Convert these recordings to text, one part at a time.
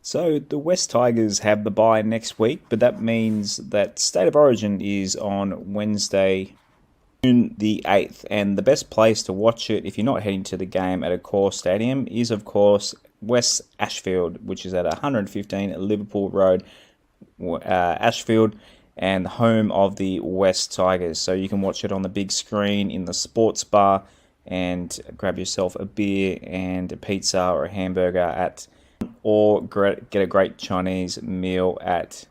So the West Tigers have the bye next week, but that means that State of Origin is on Wednesday, June the 8th. And the best place to watch it, if you're not heading to the game at a core stadium, is of course West Ashfield, which is at 115 Liverpool Road, Ashfield, and home of the West Tigers. So you can watch it on the big screen in the sports bar and grab yourself a beer and a pizza or a hamburger or get a great Chinese meal at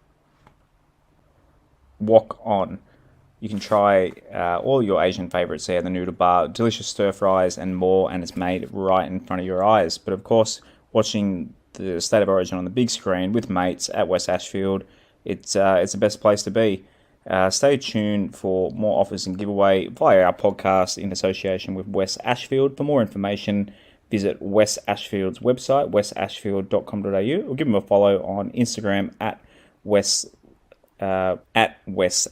Wok On. You can try all your Asian favorites there, the noodle bar, delicious stir fries, and more, and it's made right in front of your eyes. But of course, watching the State of Origin on the big screen with mates at West Ashfield, it's the best place to be. Stay tuned for more offers and giveaway via our podcast in association with West Ashfield. For more information, visit West Ashfield's website, westashfield.com.au, or give them a follow on Instagram at West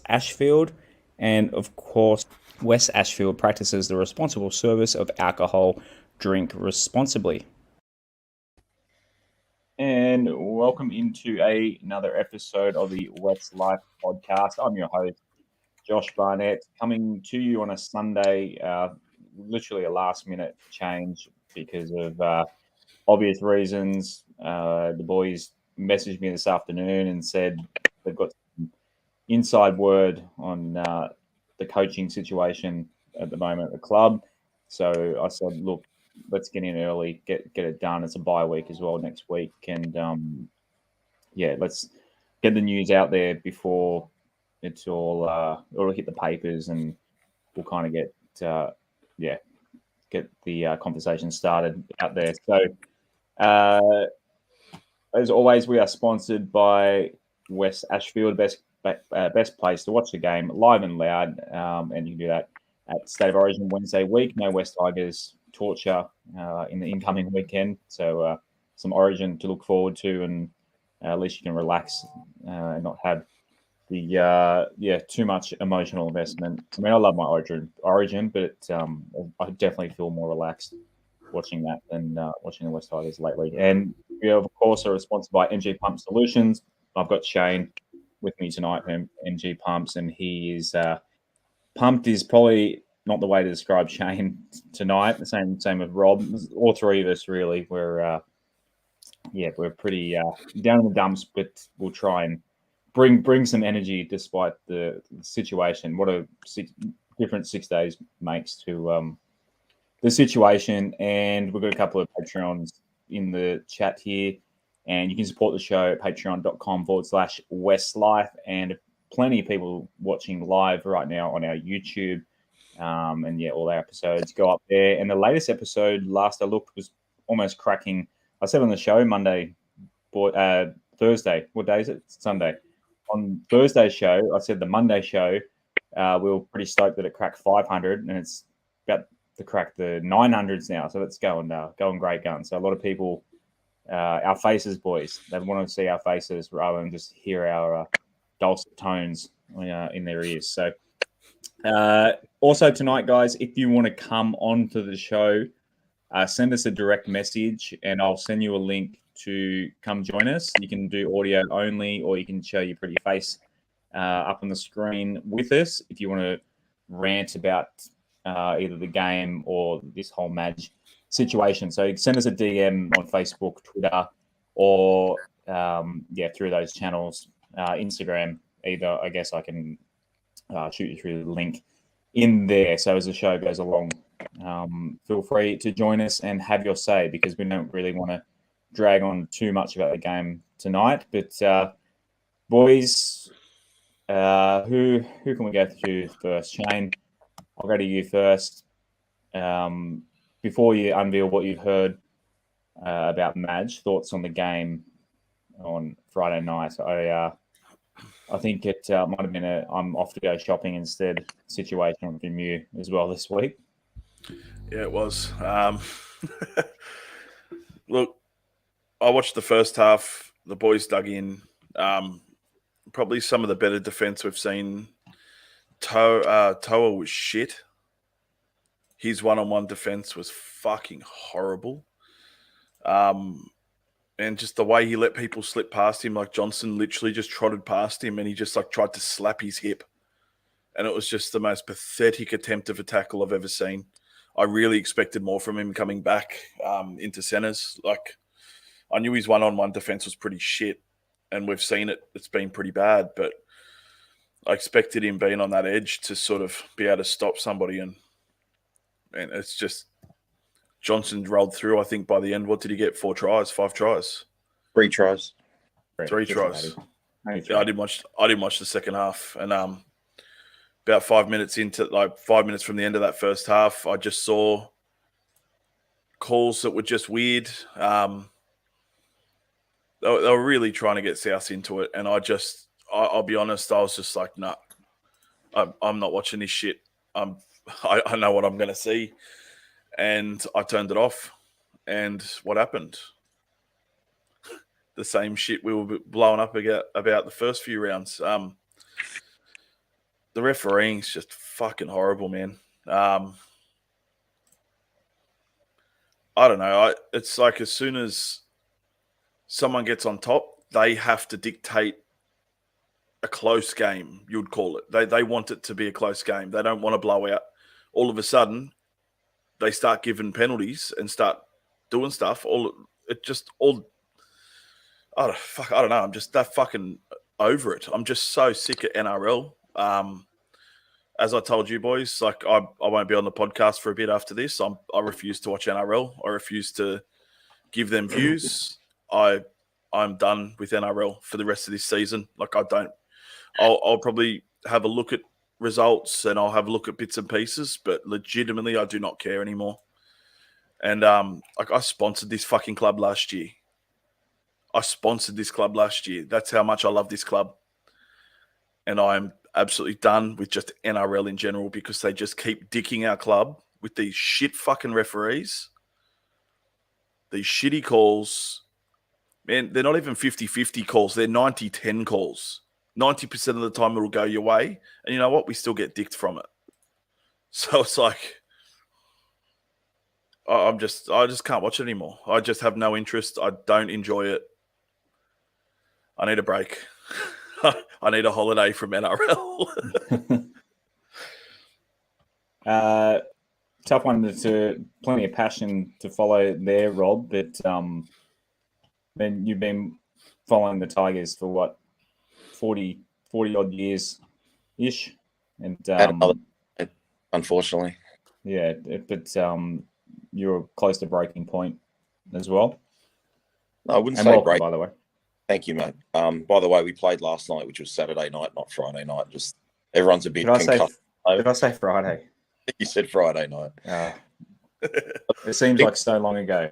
Ashfield. And of course, West Ashfield practices the responsible service of alcohol. Drink responsibly. And welcome into another episode of the West Life podcast. I'm your host, Josh Barnett, coming to you on a Sunday, literally a last minute change because of obvious reasons. The boys messaged me this afternoon and said they've got some inside word on the coaching situation at the moment at the club. So I said, look, let's get in early, get it done. It's a bye week as well next week, and let's get the news out there before it's all hit the papers, and we'll kind of get the conversation started out there. So as always, we are sponsored by West Ashfield, best place to watch the game live and loud, and you can do that at State of Origin Wednesday week. No West Tigers torture in the incoming weekend, so some Origin to look forward to, and at least you can relax and not have the too much emotional investment. I mean, I love my Origin, but I definitely feel more relaxed watching that than watching the West Tigers lately. And we of course are sponsored by MG Pump Solutions. I've got Shayne with me tonight from MG Pumps, and he is pumped. Is probably not the way to describe Shayne tonight. The same with Rob. All three of us really. We're pretty down in the dumps, but we'll try and bring some energy despite the situation. What a different 6 days makes to the situation. And we've got a couple of Patreons in the chat here, and you can support the show at patreon.com/Westlife. And plenty of people watching live right now on our YouTube. And all our episodes go up there. And the latest episode, last I looked, was almost cracking. I said on the show Thursday. What day is it? It's Sunday. On Thursday's show, I said the Monday show, we were pretty stoked that it cracked 500, and it's about to crack the 900s now. So that's going great guns. So a lot of people, our faces, boys, they want to see our faces rather than just hear our dulcet tones in their ears. So also tonight, guys, if you want to come onto the show, send us a direct message and I'll send you a link to come join us. You can do audio only, or you can show your pretty face up on the screen with us if you want to rant about either the game or this whole Madge situation. So send us a DM on Facebook, Twitter, or through those channels, Instagram. Either, I guess I can shoot you through the link in there. So as the show goes along, feel free to join us and have your say, because we don't really want to drag on too much about the game tonight. But boys, who can we go to first? Shayne, I'll go to you first. Before you unveil what you've heard about Madge, thoughts on the game on Friday night. I think it might have been I'm off to go shopping instead situation from you as well this week. Yeah, it was. Look, I watched the first half. The boys dug in. Probably some of the better defense we've seen. Toa was shit. His one-on-one defense was fucking horrible. And just the way he let people slip past him, like Johnson literally just trotted past him and he just like tried to slap his hip. And it was just the most pathetic attempt of a tackle I've ever seen. I really expected more from him coming back into centres. Like, I knew his one-on-one defence was pretty shit, and we've seen it. It's been pretty bad, but I expected him being on that edge to sort of be able to stop somebody, and it's just Johnson rolled through. I think by the end, what did he get? 4 tries, 5 tries, 3 tries, 3 tries. Yeah, I didn't watch the second half, and about 5 minutes into, like 5 minutes from the end of that first half, I just saw calls that were just weird. They were really trying to get South into it, and I'll be honest, I was just like, nah, I'm not watching this shit. I know what I'm going to see, and I turned it off. And what happened? The same shit we were blowing up about the first few rounds. The refereeing's just fucking horrible, man. I don't know. It's like as soon as someone gets on top, they have to dictate a close game, you'd call it. They want it to be a close game. They don't want to blow out. All of a sudden, they start giving penalties and start doing stuff. I don't know. I'm just that fucking over it. I'm just so sick of NRL. As I told you boys, like I won't be on the podcast for a bit after this. I refuse to watch NRL. I refuse to give them views. I'm done with NRL for the rest of this season. Like I'll probably have a look at results and I'll have a look at bits and pieces, but legitimately I do not care anymore. And like I sponsored this fucking club last year. That's how much I love this club. And I'm absolutely done with just NRL in general because they just keep dicking our club with these shit fucking referees, these shitty calls. Man, they're not even 50-50 calls. They're 90-10 calls. 90% of the time it'll go your way. And you know what? We still get dicked from it. So it's like, I just can't watch it anymore. I just have no interest. I don't enjoy it. I need a break. I need a holiday from NRL. Tough one to plenty of passion to follow there, Rob. But then you've been following the Tigers for what, 40 odd years ish, and unfortunately, yeah. But you're close to breaking point as well. No, I wouldn't and say welcome, break. by the way. Thank you, mate. By the way, we played last night, which was Saturday night, not Friday night. Just everyone's a bit concussed. Did I say Friday? You said Friday night. It seems like so long ago.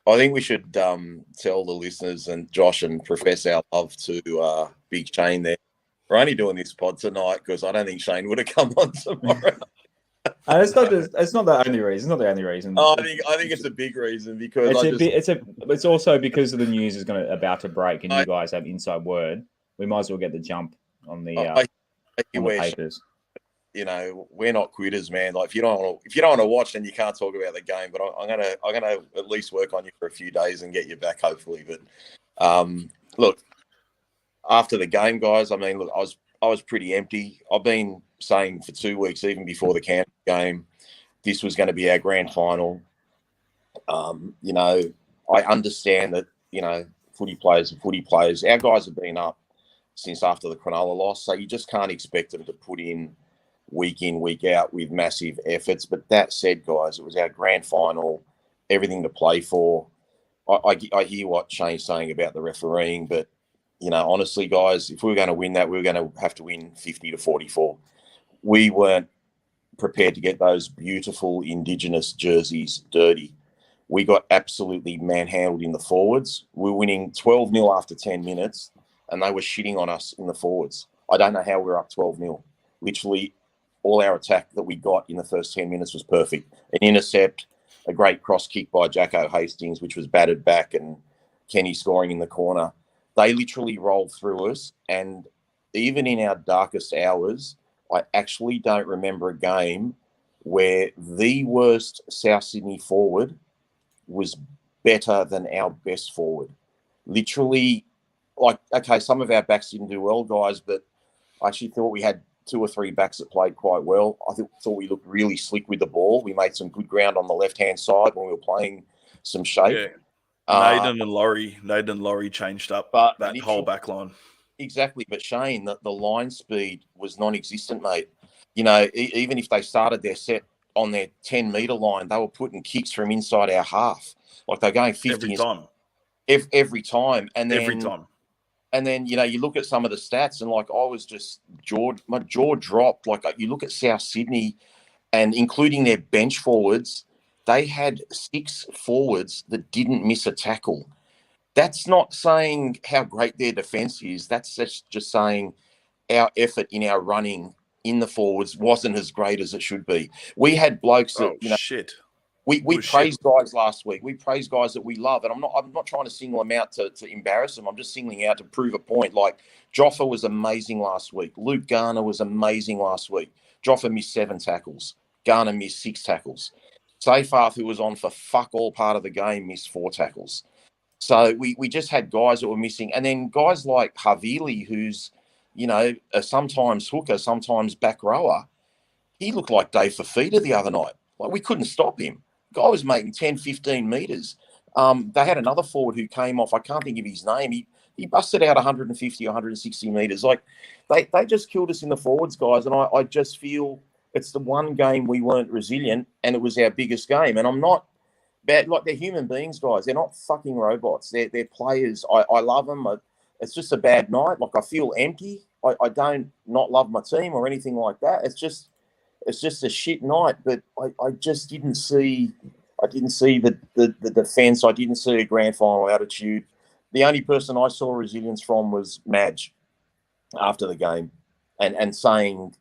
I think we should tell the listeners and Josh and profess our love to Big Shayne there. We're only doing this pod tonight because I don't think Shayne would have come on tomorrow. It's not the only reason. It's not the only reason. Oh, I think it's a big reason because it's also because of the news is about to break and you guys have inside word. We might as well get the jump on the papers. You know, we're not quitters, man. Like if you don't want to watch, then you can't talk about the game. But I'm gonna at least work on you for a few days and get you back, hopefully. But look, after the game, guys, I mean, look, I was pretty empty. I've been saying for 2 weeks, even before the camp game, this was going to be our grand final. You know, I understand that, you know, footy players are footy players. Our guys have been up since after the Cronulla loss, so you just can't expect them to put in, week out with massive efforts. But that said, guys, it was our grand final, everything to play for. I hear what Shayne's saying about the refereeing, but, you know, honestly, guys, if we were going to win that, we were going to have to win 50-44. We weren't prepared to get those beautiful Indigenous jerseys dirty. We got absolutely manhandled in the forwards. We were winning 12-0 after 10 minutes, and they were shitting on us in the forwards. I don't know how we were up 12-0. Literally, all our attack that we got in the first 10 minutes was perfect. An intercept, a great cross kick by Jacko Hastings, which was batted back, and Kenny scoring in the corner. They literally rolled through us, and even in our darkest hours, I actually don't remember a game where the worst South Sydney forward was better than our best forward. literally, like, okay, some of our backs didn't do well, guys, but I actually thought we had 2 or 3 backs that played quite well. I thought we looked really slick with the ball. We made some good ground on the left-hand side when we were playing some shape. Yeah. Naden and Laurie changed up that whole back line. Exactly, but Shayne, the line speed was non-existent, mate. You know, even if they started their set on their 10-metre line, they were putting kicks from inside our half. Like they're going 50 every time. Every time. Every time. And then, you know, you look at some of the stats and, like, I was just my jaw dropped. Like, you look at South Sydney and including their bench forwards, they had 6 forwards that didn't miss a tackle. That's not saying how great their defence is. That's just saying our effort in our running in the forwards wasn't as great as it should be. We had blokes that, shit. We praised guys last week. We praised guys that we love, and I'm not trying to single them out to embarrass them. I'm just singling out to prove a point. Like Joffa was amazing last week. Luke Garner was amazing last week. Joffa missed 7 tackles. Garner missed 6 tackles. Seyfarth, who was on for fuck all part of the game, missed 4 tackles. So we just had guys that were missing, and then guys like Havili, who's sometimes hooker, sometimes back rower. He looked like Dave Fafita the other night. Like we couldn't stop him. Guy was making 10, 15 metres. They had another forward who came off. I can't think of his name. He busted out 150, 160 metres. Like they just killed us in the forwards, guys. And I just feel it's the one game we weren't resilient, and it was our biggest game. And I'm not bad. Like they're human beings, guys. They're not fucking robots. They're players. I love them. It's just a bad night. Like I feel empty. I don't not love my team or anything like that. It's just a shit night. But I just didn't see. I didn't see the defence. I didn't see a grand final attitude. The only person I saw resilience from was Madge after the game, and saying,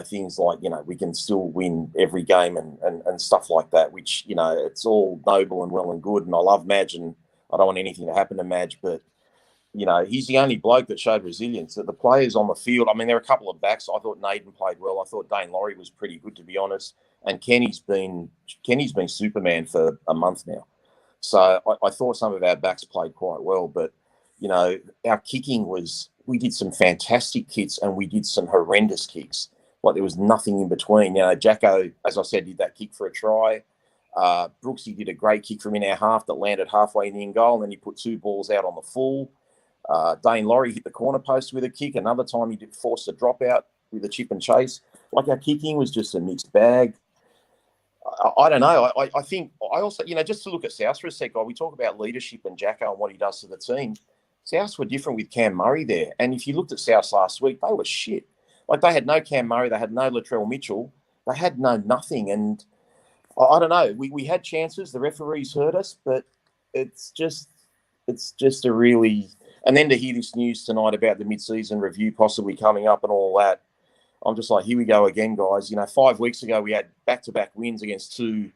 things like, we can still win every game and stuff like that, which, it's all noble and well and good. And I love Madge and I don't want anything to happen to Madge, but, he's the only bloke that showed resilience. The players on the field, I mean, there are a couple of backs. I thought Naden played well. I thought Dane Laurie was pretty good, to be honest. And Kenny's been Superman for a month now. So I thought some of our backs played quite well, but, our kicking we did some fantastic kicks and we did some horrendous kicks. Like there was nothing in between. Jacko, as I said, did that kick for a try. Brooksy did a great kick from in our half that landed halfway in the in goal, and then he put 2 balls out on the full. Dane Laurie hit the corner post with a kick. Another time he did force a dropout with a chip and chase. Like our kicking was just a mixed bag. I don't know. I think I also, just to look at South for a sec, we talk about leadership and Jacko and what he does to the team. South were different with Cam Murray there. And if you looked at South last week, they were shit. Like they had no Cam Murray, they had no Latrell Mitchell, they had no nothing. And I don't know. We had chances. The referees hurt us, but it's just a really. And then to hear this news tonight about the mid-season review possibly coming up and all that, I'm just like, here we go again, guys. 5 weeks ago we had back-to-back wins against 2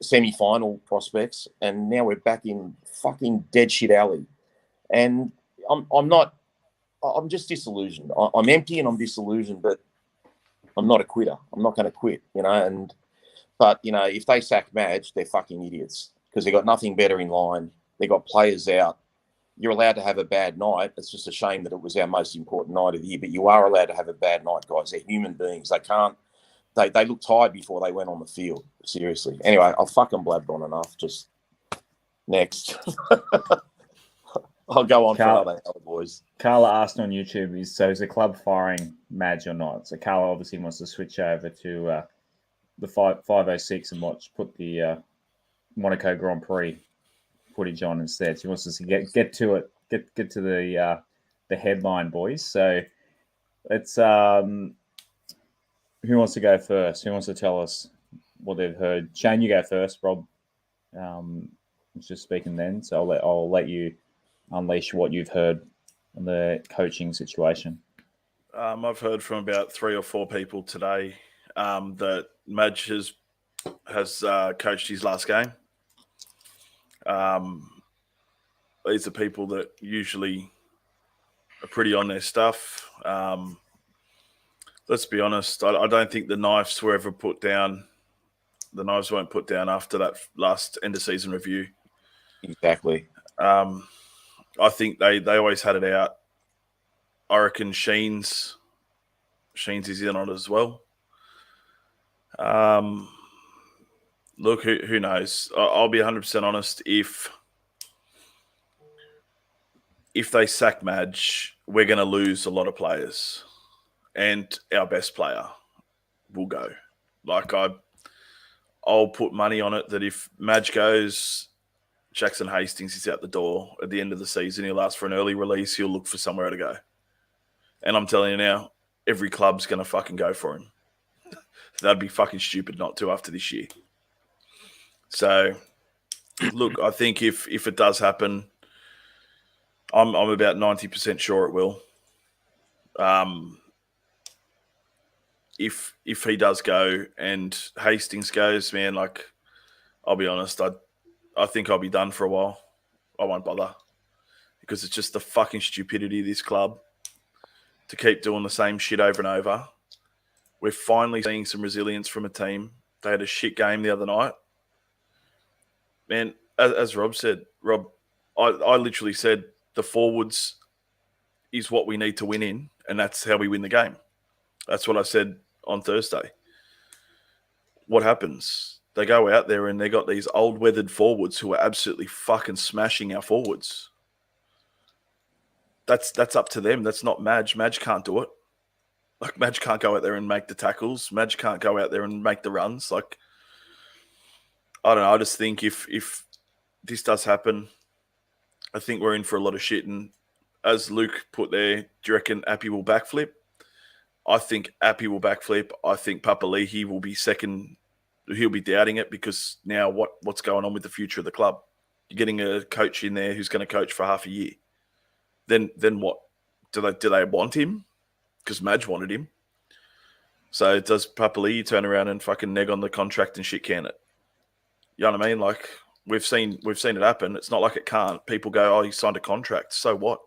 semi-final prospects, and now we're back in fucking dead shit alley. And I'm just disillusioned. I'm empty and I'm disillusioned, but I'm not a quitter. I'm not going to quit, But, if they sack Madge, they're fucking idiots because they got nothing better in line. They got players out. You're allowed to have a bad night. It's just a shame that it was our most important night of the year, but you are allowed to have a bad night, guys. They're human beings. They look tired before they went on the field. Seriously. Anyway, I've fucking blabbed on enough. Just next. I'll go on for another hour, boys. Carla asked on YouTube, is the club firing Madge or not? So Carla obviously wants to switch over to the 506 and put the Monaco Grand Prix footage on instead. She wants us to get to it, get to the headline, boys. So it's who wants to go first? Who wants to tell us what they've heard? Shane, you go first. Rob was just speaking then, so I'll let you unleash what you've heard on the coaching situation. I've heard from about 3 or 4 people today that Madge has coached his last game. These are people that usually are pretty on their stuff. Let's be honest, I don't think the knives were ever put down. The knives weren't put down after that last end of season review. Exactly. I think they always had it out. I reckon Shayne's is in on it as well. Look, who knows? I'll be 100% honest. If they sack Madge, we're going to lose a lot of players, and our best player will go. Like I'll put money on it that if Madge goes, Jackson Hastings is out the door at the end of the season. He'll ask for an early release. He'll look for somewhere to go. And I'm telling you now, every club's going to fucking go for him. That'd be fucking stupid not to after this year. So, look, I think if it does happen, I'm about 90% sure it will. If he does go and Hastings goes, man, like, I'll be honest, I think I'll be done for a while. I won't bother because it's just the fucking stupidity of this club to keep doing the same shit over and over. We're finally seeing some resilience from a team. They had a shit game the other night. Man, as Rob said, I literally said the forwards is what we need to win in, and that's how we win the game. That's what I said on Thursday. What happens? They go out there and they got these old weathered forwards who are absolutely fucking smashing our forwards. That's up to them. That's not Madge. Madge can't do it. Like, Madge can't go out there and make the tackles. Madge can't go out there and make the runs. Like, I don't know. I just think if this does happen, I think we're in for a lot of shit. And as Luke put there, do you reckon Appy will backflip? I think Appy will backflip. I think Papali'i will be second. He'll be doubting it because now what's going on with the future of the club? You're getting a coach in there who's going to coach for half a year. Then what? Do they want him? Because Madge wanted him. So does Papali'i turn around and fucking neg on the contract and shit can it? You know what I mean? Like, we've seen it happen. It's not like it can't. People go, oh, he signed a contract. So what?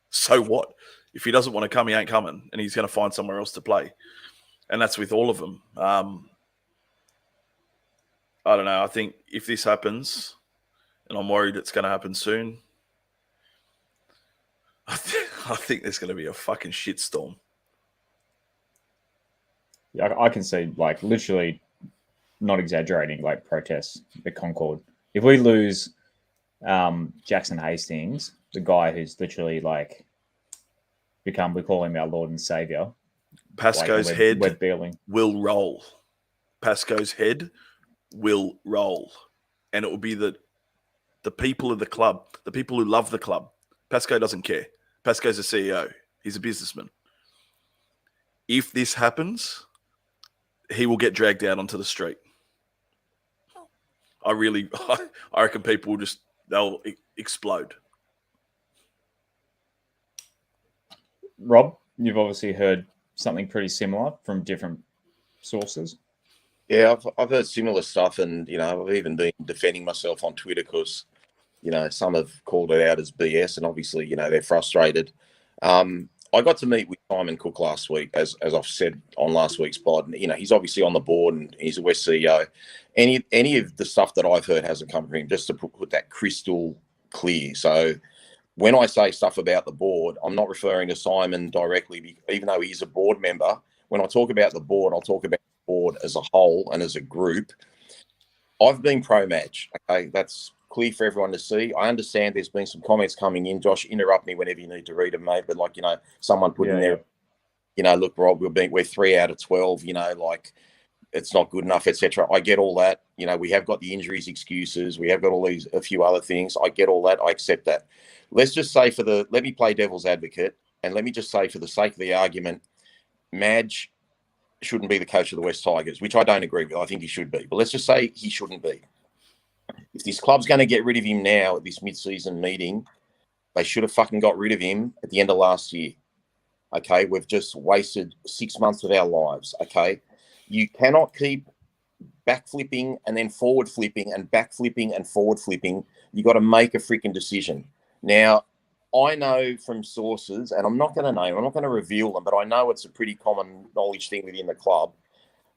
So what? If he doesn't want to come, he ain't coming, and he's going to find somewhere else to play. And that's with all of them. I don't know. I think if this happens, and I'm worried it's going to happen soon, I think there's going to be a fucking shitstorm. Yeah, I can see, like, literally, not exaggerating, like, protests at Concord. If we lose Jackson Hastings, the guy who's literally, like, we call him our Lord and Savior. Pasco's like, head will roll. Pasco's head will roll. And it will be the people of the club, the people who love the club. Pasco doesn't care. Pasco's a CEO. He's a businessman. If this happens, he will get dragged out onto the street. I reckon people will they'll explode. Rob, you've obviously heard something pretty similar from different sources. Yeah, I've heard similar stuff, and I've even been defending myself on Twitter because some have called it out as BS, and obviously they're frustrated. I got to meet with Simon Cook last week, as I've said on last week's pod. And, he's obviously on the board and he's a West CEO. Any of the stuff that I've heard hasn't come from him, just to put that crystal clear. So when I say stuff about the board, I'm not referring to Simon directly, even though he's a board member. When I talk about the board, I'll talk about the board as a whole and as a group. I've been pro-match. Okay, that's clear for everyone to see. I understand there's been some comments coming in. Josh, interrupt me whenever you need to read them, mate. But someone put in there, look, Rob, we're 3 out of 12. Like, it's not good enough, etc. I get all that. We have got the injuries excuses. We have got a few other things. I get all that. I accept that. Let's just say let me play devil's advocate, and let me just say, for the sake of the argument, Madge shouldn't be the coach of the West Tigers, which I don't agree with. I think he should be. But let's just say he shouldn't be. If this club's going to get rid of him now at this mid-season meeting, they should have fucking got rid of him at the end of last year. Okay, we've just wasted 6 months of our lives. Okay, you cannot keep backflipping and then forward flipping and backflipping and forward flipping. You got to make a freaking decision. Now, I know from sources, and I'm not going to reveal them, but I know it's a pretty common knowledge thing within the club,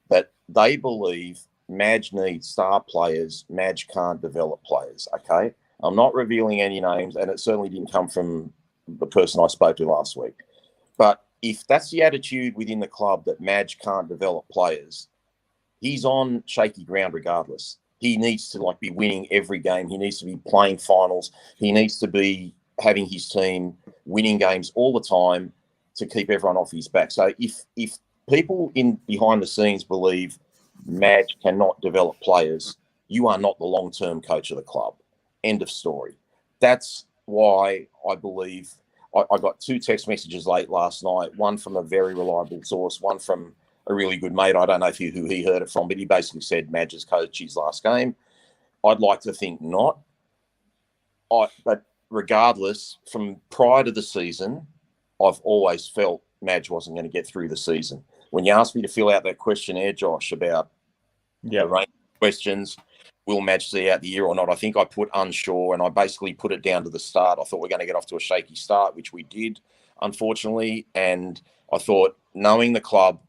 that they believe Madge needs star players. Madge can't develop players. Okay. I'm not revealing any names, and it certainly didn't come from the person I spoke to last week. But if that's the attitude within the club that Madge can't develop players, he's on shaky ground regardless. He needs to be winning every game. He needs to be playing finals. He needs to be having his team winning games all the time to keep everyone off his back. So if people in behind the scenes believe Madge cannot develop players, you are not the long-term coach of the club. End of story. That's why I believe I got 2 text messages late last night, one from a very reliable source, one from a really good mate. I don't know who he heard it from, but he basically said Madge's coach his last game. I'd like to think not. But regardless, from prior to the season, I've always felt Madge wasn't going to get through the season. When you asked me to fill out that questionnaire, Josh, about the range of questions, will Madge see out the year or not, I think I put unsure, and I basically put it down to the start. I thought we're going to get off to a shaky start, which we did, unfortunately. And I thought, knowing the club,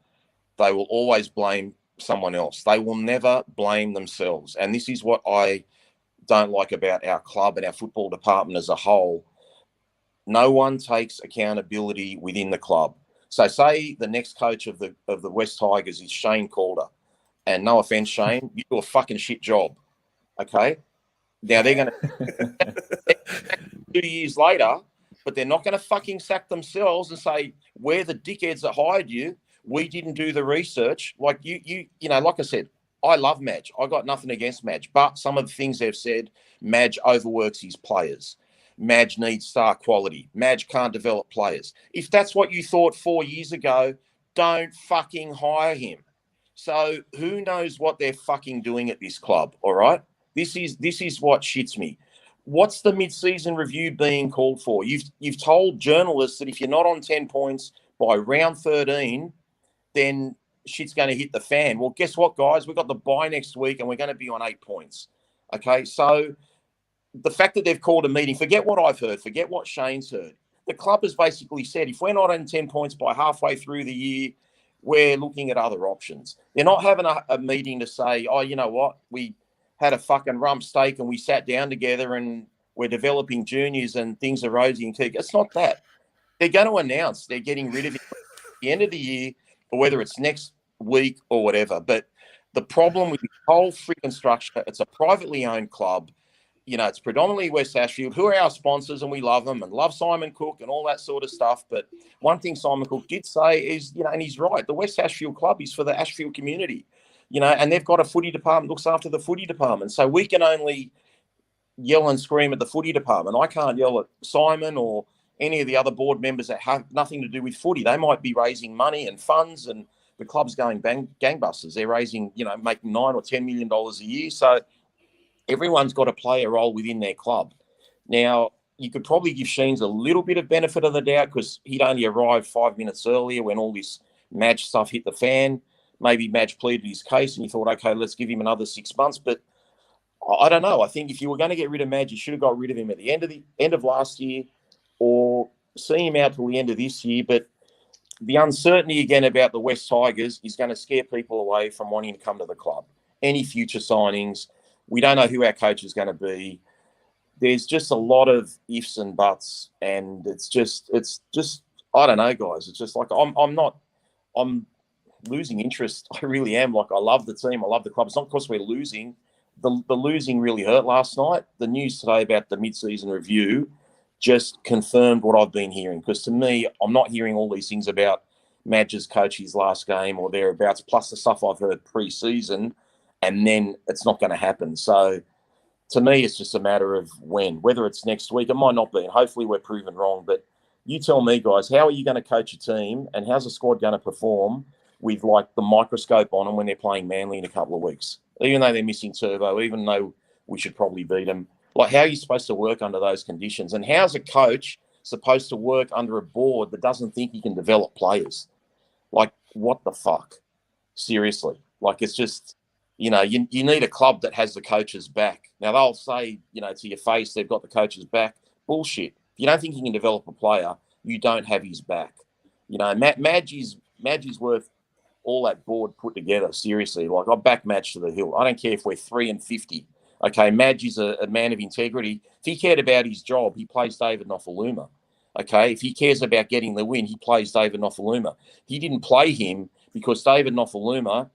they will always blame someone else. They will never blame themselves. And this is what I don't like about our club and our football department as a whole. No one takes accountability within the club. So say the next coach of the West Tigers is Shayne Calder. And no offense, Shayne, you do a fucking shit job. Okay? Now they're going to 2 years later, but they're not going to fucking sack themselves and say, we're the dickheads that hired you. We didn't do the research. Like you know, like I said, I love Madge. I got nothing against Madge, but some of the things they've said, Madge overworks his players. Madge needs star quality. Madge can't develop players. If that's what you thought 4 years ago, don't fucking hire him. So who knows what they're fucking doing at this club, all right? This is what shits me. What's the mid-season review being called for? You've told journalists that if you're not on 10 points by round 13, then shit's going to hit the fan. Well, guess what, guys? We've got the bye next week and we're going to be on 8 points. Okay, so the fact that they've called a meeting, forget what I've heard, forget what Shayne's heard. The club has basically said, if we're not on 10 points by halfway through the year, we're looking at other options. They're not having a meeting to say, oh, you know what? We had a fucking rump steak and we sat down together and we're developing juniors and things are rosy and cake. It's not that. They're going to announce they're getting rid of it at the end of the year, or whether it's next week or whatever. But the problem with the whole freaking structure, it's a privately owned club. You know, it's predominantly West Ashfield, who are our sponsors, and we love them and love Simon Cook and all that sort of stuff. But one thing Simon Cook did say is, you know, and he's right, the West Ashfield club is for the Ashfield community, you know, and they've got a footy department, looks after the footy department. So we can only yell and scream at the footy department. I can't yell at Simon or any of the other board members that have nothing to do with footy. They might be raising money and funds, and the club's going gangbusters. They're raising, you know, making $9 or $10 million a year. So everyone's got to play a role within their club. Now, you could probably give Shayne's a little bit of benefit of the doubt because he'd only arrived 5 minutes earlier when all this Madge stuff hit the fan. Maybe Madge pleaded his case and you thought, okay, let's give him another 6 months. But I don't know. I think if you were going to get rid of Madge, you should have got rid of him at the end of last year, or see him out till the end of this year. But the uncertainty again about the West Tigers is going to scare people away from wanting to come to the club. Any future signings, we don't know who our coach is going to be. There's just a lot of ifs and buts, and it's just I don't know, guys. It's just like I'm losing interest. I really am. Like, I love the team, I love the club. It's not because we're losing. The losing really hurt last night. The news today about the mid-season review just confirmed what I've been hearing. Because to me, I'm not hearing all these things about Madge's coach his last game or thereabouts, plus the stuff I've heard pre-season, and then it's not going to happen. So to me, it's just a matter of when. Whether it's next week, it might not be, and hopefully we're proven wrong. But you tell me, guys, how are you going to coach a team, and how's the squad going to perform with like the microscope on them when they're playing Manly in a couple of weeks? Even though they're missing Turbo, even though we should probably beat them. Like, how are you supposed to work under those conditions? And how's a coach supposed to work under a board that doesn't think he can develop players? Like, what the fuck? Seriously. Like, it's just, you know, you need a club that has the coach's back. Now, they'll say, you know, to your face, they've got the coach's back. Bullshit. If you don't think he can develop a player, you don't have his back. You know, Madge's worth all that board put together. Seriously. Like, I back Madge to the hill. I don't care if we're 3-50. Okay, Madge is a man of integrity. If he cared about his job, he plays David Nofaluma. Okay, if he cares about getting the win, he plays David Nofaluma. He didn't play him because David Nofaluma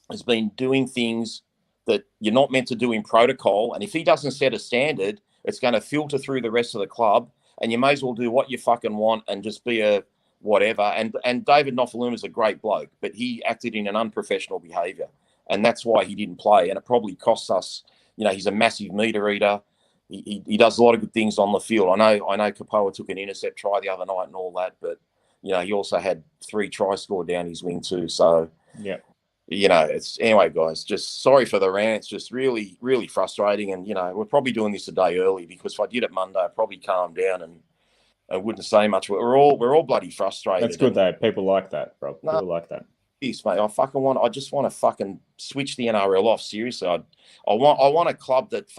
has been doing things that you're not meant to do in protocol. And if he doesn't set a standard, it's going to filter through the rest of the club. And you may as well do what you fucking want and just be a whatever. And David Nofaluma is a great bloke, but he acted in an unprofessional behaviour. And that's why he didn't play. And it probably costs us, he's a massive meter eater. He does a lot of good things on the field. I know Kapoa took an intercept try the other night and all that, but, he also had 3 tries scored down his wing too. So, yeah. It's anyway, guys, just sorry for the rant. It's just really, really frustrating. And, we're probably doing this a day early because if I did it Monday, I'd probably calm down and I wouldn't say much. We're all bloody frustrated. That's good though. People like that, bro. People like that. Mate, I just want to fucking switch the NRL off. Seriously. I want a club that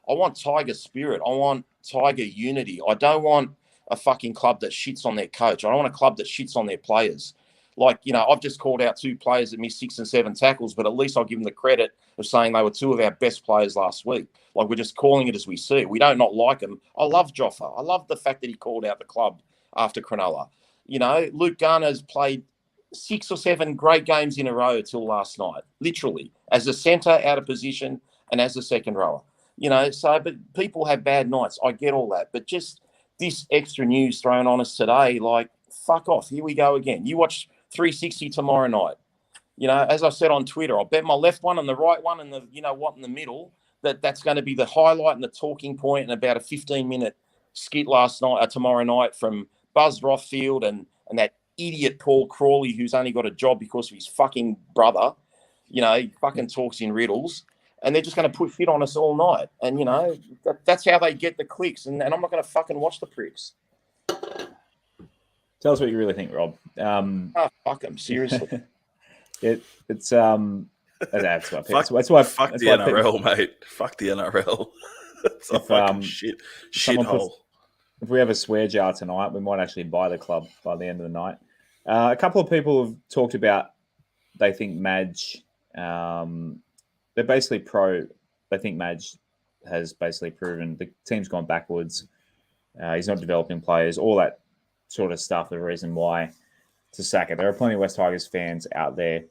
I want Tiger spirit. I want Tiger unity. I don't want a fucking club that shits on their coach. I don't want a club that shits on their players. Like, I've just called out 2 players that missed 6 and 7 tackles, but at least I'll give them the credit of saying they were 2 of our best players last week. Like, we're just calling it as we see. We don't not like them. I love Joffa. I love the fact that he called out the club after Cronulla. Luke Garner's played 6 or 7 great games in a row till last night, literally, as a centre out of position and as a second rower. But people have bad nights. I get all that. But just this extra news thrown on us today, like, fuck off. Here we go again. You watch 360 tomorrow night. As I said on Twitter, I'll bet my left one and the right one and the, in the middle, that's going to be the highlight and the talking point and about a 15-minute skit tomorrow night from Buzz Rothfield and that idiot Paul Crawley who's only got a job because of his fucking brother. He fucking talks in riddles. And they're just going to put shit on us all night. And, that's how they get the clicks. And I'm not going to fucking watch the pricks. Tell us what you really think, Rob. Fuck them, seriously. That's why. Fuck the NRL, mate. Fuck the NRL. It's a fucking shithole. If we have a swear jar tonight, we might actually buy the club by the end of the night. A couple of people have talked about they think Madge. They're basically pro. They think Madge has basically proven the team's gone backwards. He's not developing players. All that sort of stuff, the reason why to sack it. There are plenty of West Tigers fans out there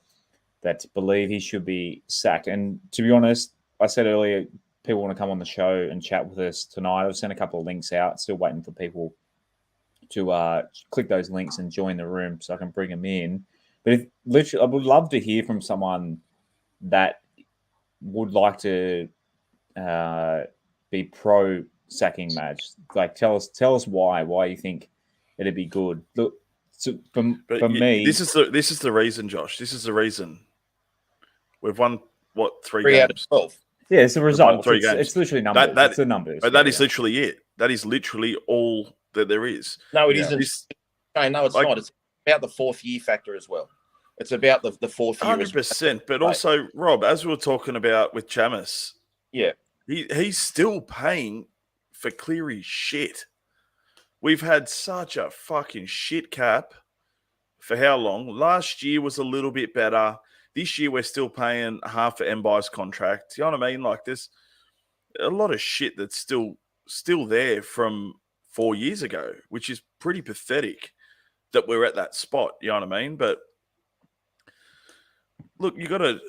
that believe he should be sacked. And to be honest, I said earlier, people want to come on the show and chat with us tonight. I've sent a couple of links out, still waiting for people to click those links and join the room so I can bring them in. But literally, I would love to hear from someone that would like to be pro sacking Madge. Like, tell us why you think it'd be good. Look, for me, this is the reason, Josh. This is the reason we've won 3 games games out of 12. Yeah, it's the result. 3 games. It's literally numbers. It's the numbers. But that is literally it. That is literally all that there is. No, it isn't. No, it's not. It's about the 4th year factor as well. It's about the 4th year. 100%. But also, Rob, as we were talking about with Chamis, he's still paying for Cleary's shit. We've had such a fucking shit cap for how long? Last year was a little bit better. This year we're still paying half of Mbai's contract. You know what I mean? Like, there's a lot of shit that's still there from 4 years ago, which is pretty pathetic that we're at that spot. You know what I mean? But look, you got to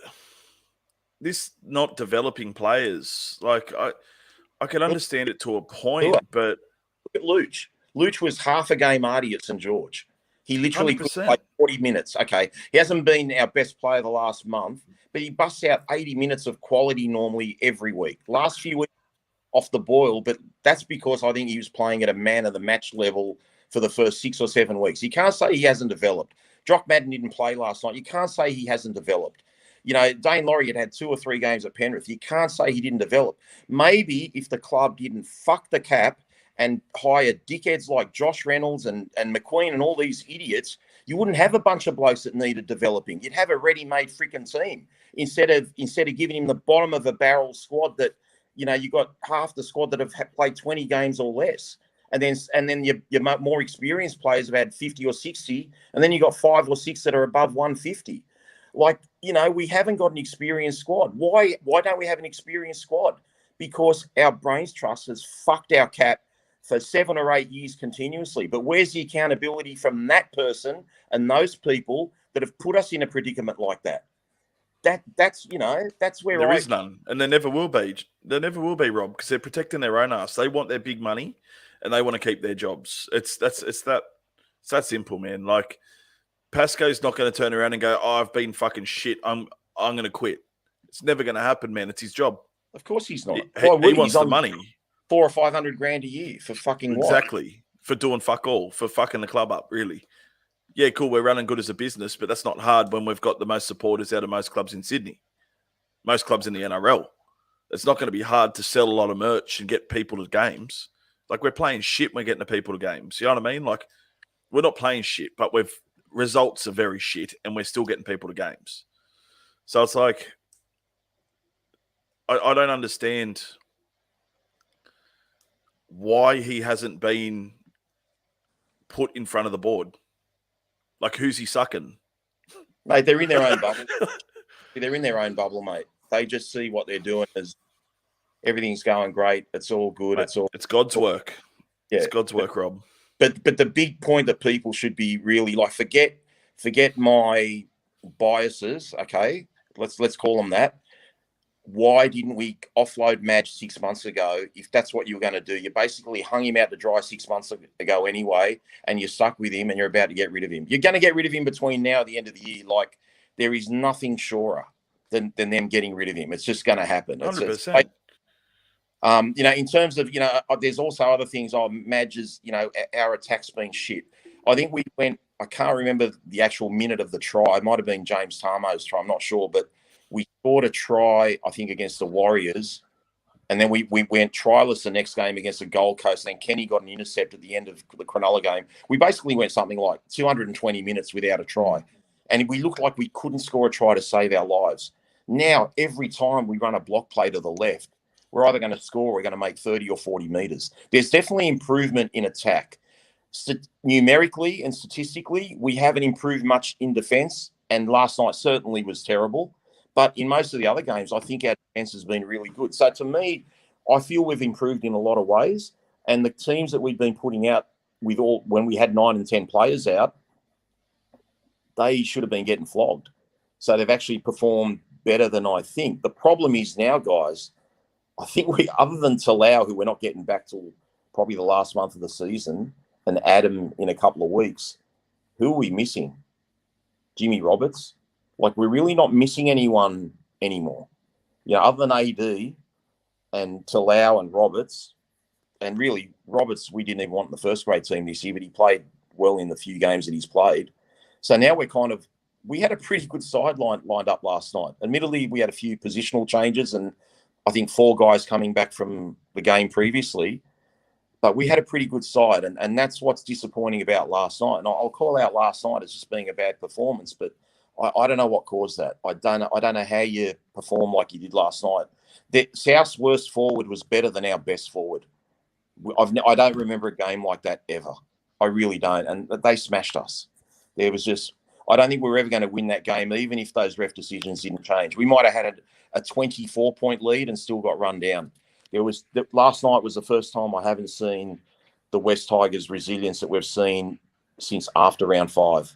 this not developing players. Like, I can understand it to a point, but look at Luch. Luch was half a game Artie at St. George. He literally played 40 minutes. Okay, he hasn't been our best player the last month, but he busts out 80 minutes of quality normally every week. Last few weeks off the boil, but that's because I think he was playing at a man of the match level for the first 6 or 7 weeks. You can't say he hasn't developed. Jock Madden didn't play last night. You can't say he hasn't developed. Dane Laurie had 2 or 3 games at Penrith. You can't say he didn't develop. Maybe if the club didn't fuck the cap and hire dickheads like Josh Reynolds and McQueen and all these idiots, you wouldn't have a bunch of blokes that needed developing. You'd have a ready-made freaking team instead of giving him the bottom of a barrel squad that, you got half the squad that have played 20 games or less. And then your more experienced players have had 50 or 60, and then you got 5 or 6 that are above 150. Like, we haven't got an experienced squad. Why don't we have an experienced squad? Because our brains trust has fucked our cap for 7 or 8 years continuously. But where's the accountability from that person and those people that have put us in a predicament like that? That's where there is none, and there never will be. There never will be, Rob, because they're protecting their own ass. They want their big money, and they want to keep their jobs. It's that simple, man. Like, Pasco's not going to turn around and go, "Oh, I've been fucking shit. I'm going to quit." It's never going to happen, man. It's his job. Of course he's not. He wants the money. 400 or 500 grand a year for fucking what? Exactly. For doing fuck all, for fucking the club up, really. Yeah, cool, we're running good as a business, but that's not hard when we've got the most supporters out of most clubs in Sydney, most clubs in the NRL. It's not going to be hard to sell a lot of merch and get people to games. Like, we're playing shit, we're getting the people to games. You know what I mean? Like, we're not playing shit, but results are very shit, and we're still getting people to games. So it's like, I don't understand why he hasn't been put in front of the board. Like, who's he sucking? Mate, they're in their own bubble. They're in their own bubble, mate. They just see what they're doing as everything's going great. It's all good. Mate, it's God's work. Yeah, it's God's work, Rob. But the big point that people should be really like, forget my biases. Okay, let's call them that. Why didn't we offload Madge 6 months ago? If that's what you were going to do, you basically hung him out to dry 6 months ago anyway, and you're stuck with him and you're about to get rid of him. You're going to get rid of him between now and the end of the year. Like, there is nothing surer than them getting rid of him. It's just going to happen. 100%. In terms of, there's also other things. Madge's, our attack's been shit. I think we went, I can't remember the actual minute of the try. It might have been James Tarmo's try. I'm not sure, but we scored a try, I think, against the Warriors, and then we went tryless the next game against the Gold Coast, and then Kenny got an intercept at the end of the Cronulla game. We basically went something like 220 minutes without a try, and we looked like we couldn't score a try to save our lives. Now, every time we run a block play to the left, we're either going to score or we're going to make 30 or 40 metres. There's definitely improvement in attack. Numerically and statistically, we haven't improved much in defence, and last night certainly was terrible. But in most of the other games, I think our defence has been really good. So to me, I feel we've improved in a lot of ways. And the teams that we've been putting out when we had 9 and 10 players out, they should have been getting flogged. So they've actually performed better than I think. The problem is now, guys, I think other than Talau, who we're not getting back till probably the last month of the season, and Adam in a couple of weeks, who are we missing? Jimmy Roberts? Like, we're really not missing anyone anymore. Other than AD and Talau and Roberts, and really Roberts we didn't even want in the first grade team this year, but he played well in the few games that he's played. So now we had a pretty good side lined up last night. Admittedly, we had a few positional changes and I think 4 guys coming back from the game previously, but we had a pretty good side, and that's what's disappointing about last night. And I'll call out last night as just being a bad performance, but I don't know what caused that. I don't know how you perform like you did last night. South's worst forward was better than our best forward. I don't remember a game like that ever. I really don't. And they smashed us. There was just, I don't think we were ever going to win that game, even if those ref decisions didn't change. We might have had a 24-point lead and still got run down. Last night was the first time I haven't seen the West Tigers' resilience that we've seen since after round 5.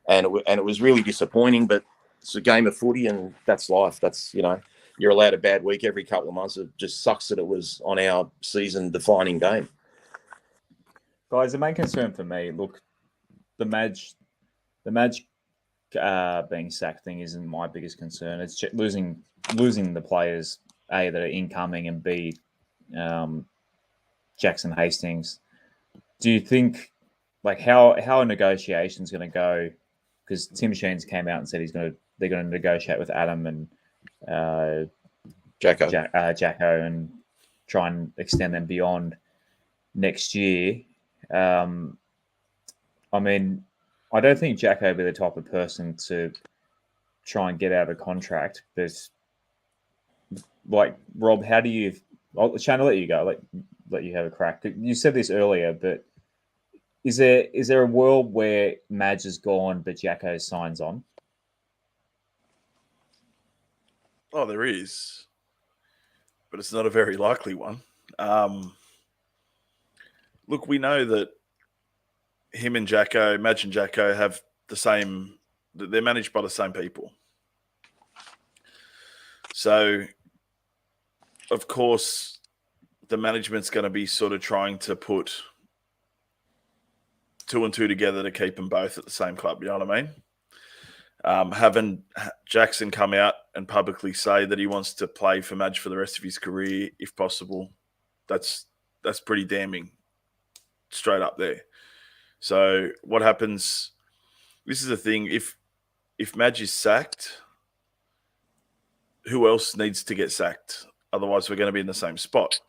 And it was really disappointing, but it's a game of footy and that's life. That's, you're allowed a bad week every couple of months. It just sucks that it was on our season-defining game. Guys, the main concern for me, look, the Madge being sacked thing isn't my biggest concern. It's losing the players, A, that are incoming, and B, Jackson Hastings. Do you think, like, how are negotiations going to go? Because Tim Sheens came out and said they're going to negotiate with Adam and Jacko and try and extend them beyond next year. I mean, I don't think Jacko would be the type of person to try and get out of a contract. But, like, Rob, how do you... Shayne, I'll let you go. Let you have a crack. You said this earlier, but is there a world where Madge is gone but Jacko signs on? Oh, there is, but it's not a very likely one. Look, we know that him and Jacko, Madge and Jacko, have the same. They're managed by the same people. So, of course, the management's going to be sort of trying to put 2 and 2 together to keep them both at the same club. You know what I mean? Having Jackson come out and publicly say that he wants to play for Madge for the rest of his career, if possible, that's pretty damning, straight up there. So what happens? This is the thing. If Madge is sacked, who else needs to get sacked? Otherwise, we're going to be in the same spot.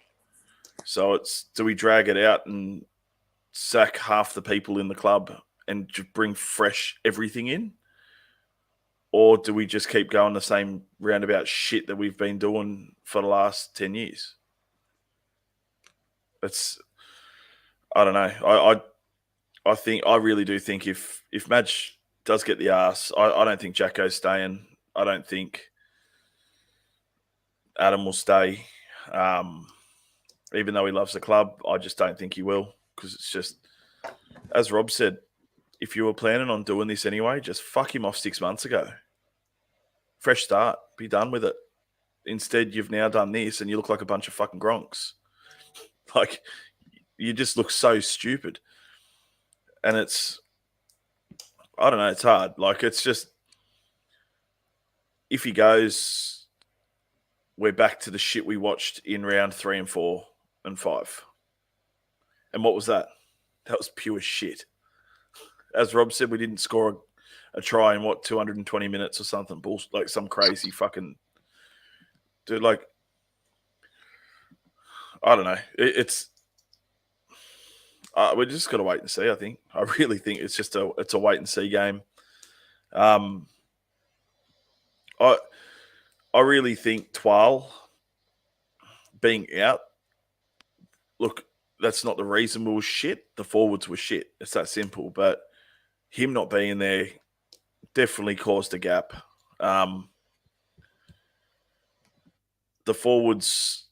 So do we drag it out and sack half the people in the club and bring fresh everything in? Or do we just keep going the same roundabout shit that we've been doing for the last 10 years? I don't know. I really do think if Madge does get the arse, I don't think Jacko's staying. I don't think Adam will stay. Even though he loves the club, I just don't think he will, because it's just, as Rob said, if you were planning on doing this anyway, just fuck him off 6 months ago. Fresh start. Be done with it. Instead, you've now done this and you look like a bunch of fucking gronks. Like, you just look so stupid. And I don't know, it's hard. Like, it's just, if he goes, we're back to the shit we watched in round 3 and 4 and 5. And what was that? That was pure shit. As Rob said, we didn't score a try in 220 minutes or something. Bullshit, like some crazy fucking dude. Like, I don't know. It's we're just got to wait and see. I think. I really think it's just a wait and see game. I really think Twal being out. Look, that's not the reason we were shit. The forwards were shit. It's that simple. But him not being there definitely caused a gap. The forwards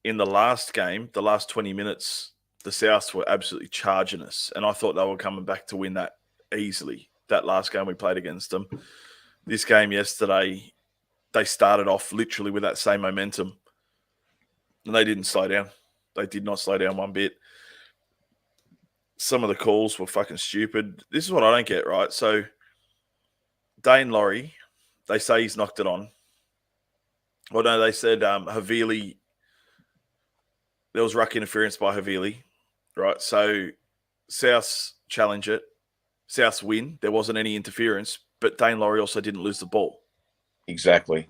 in the last game, the last 20 minutes, the Souths were absolutely charging us. And I thought they were coming back to win that easily. That last game we played against them. This game yesterday, they started off literally with that same momentum. And they didn't slow down. They did not slow down one bit. Some of the calls were fucking stupid. This is what I don't get, right? So, Dane Laurie, they say he's knocked it on. Well, no, they said Havili, there was ruck interference by Havili, right? So, Souths challenge it. Souths win. There wasn't any interference, but Dane Laurie also didn't lose the ball. Exactly.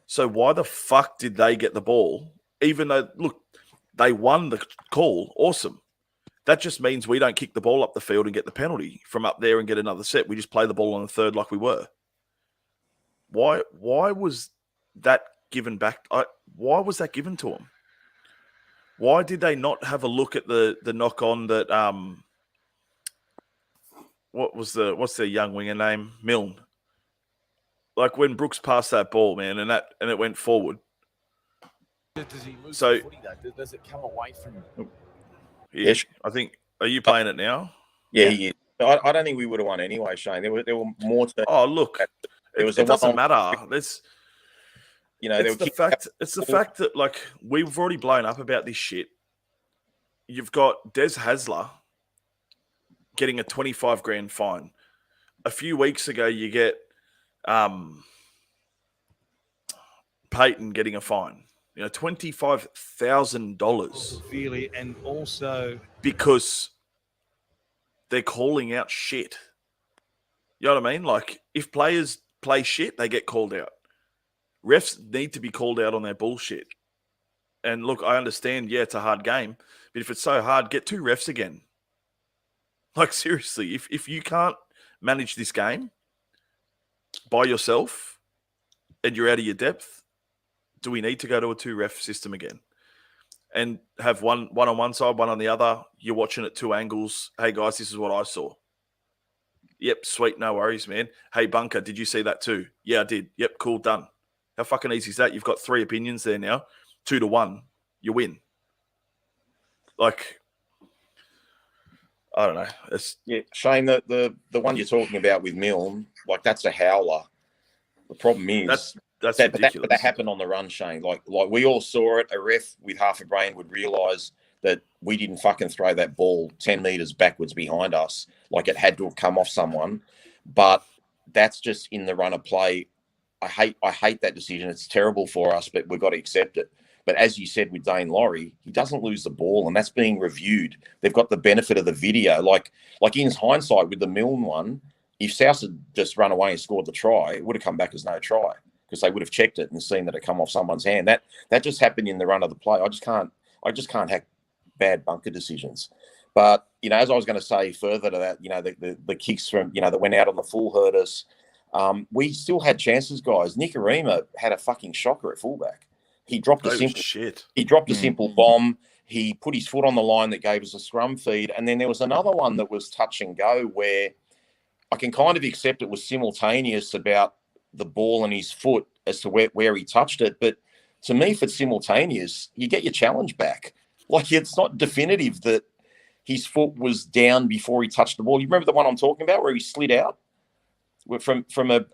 So, why the fuck did they get the ball? Even though, look, they won the call. Awesome. That just means we don't kick the ball up the field and get the penalty from up there and get another set. We just play the ball on the third like we were. Why was that given back? Why was that given to them? Why did they not have a look at the knock on that? What's their young winger name? Milne. Like when Brooks passed that ball, man, and it went forward. Does he lose So the footy though? Does it come away from him? Yeah, I think. Are you playing it now? Yeah, he is. I don't think we would have won anyway, Shane. There were more to. Oh, look, it doesn't matter. It's the fact that like we've already blown up about this shit. You've got Des Hasler getting a 25 grand fine. A few weeks ago, you get Peyton getting a fine. $25,000. And also because they're calling out shit. You know what I mean? Like, if players play shit, they get called out. Refs need to be called out on their bullshit. And look, I understand, it's a hard game. But if it's so hard, get 2 refs again. Like, seriously, if you can't manage this game by yourself and you're out of your depth, do we need to go to a 2 ref system again? And have one on one side, one on the other. You're watching at 2 angles. Hey, guys, this is what I saw. Yep, sweet, no worries, man. Hey, Bunker, did you see that too? Yeah, I did. Yep, cool, done. How fucking easy is that? You've got 3 opinions there now. 2-1, you win. Like, I don't know. Yeah, Shane, the one you're talking about with Milne, like that's a howler. The problem is that's but ridiculous. that happened on the run, Shane. Like we all saw it. A ref with half a brain would realise that we didn't fucking throw that ball 10 metres backwards behind us. Like it had to have come off someone. But that's just in the run of play. I hate that decision. It's terrible for us, but we've got to accept it. But as you said with Dane Laurie, he doesn't lose the ball, and that's being reviewed. They've got the benefit of the video. Like in hindsight with the Milne one, if South had just run away and scored the try, it would have come back as no try because they would have checked it and seen that it come off someone's hand. That just happened in the run of the play. I just can't hack bad bunker decisions. But as I was going to say further to that, the kicks from that went out on the full hurt us. We still had chances, guys. Nick Arima had a fucking shocker at fullback. He dropped a simple bomb. He put his foot on the line that gave us a scrum feed. And then there was another one that was touch and go where I can kind of accept it was simultaneous about the ball and his foot as to where he touched it. But to me, if it's simultaneous, you get your challenge back. Like it's not definitive that his foot was down before he touched the ball. You remember the one I'm talking about where he slid out from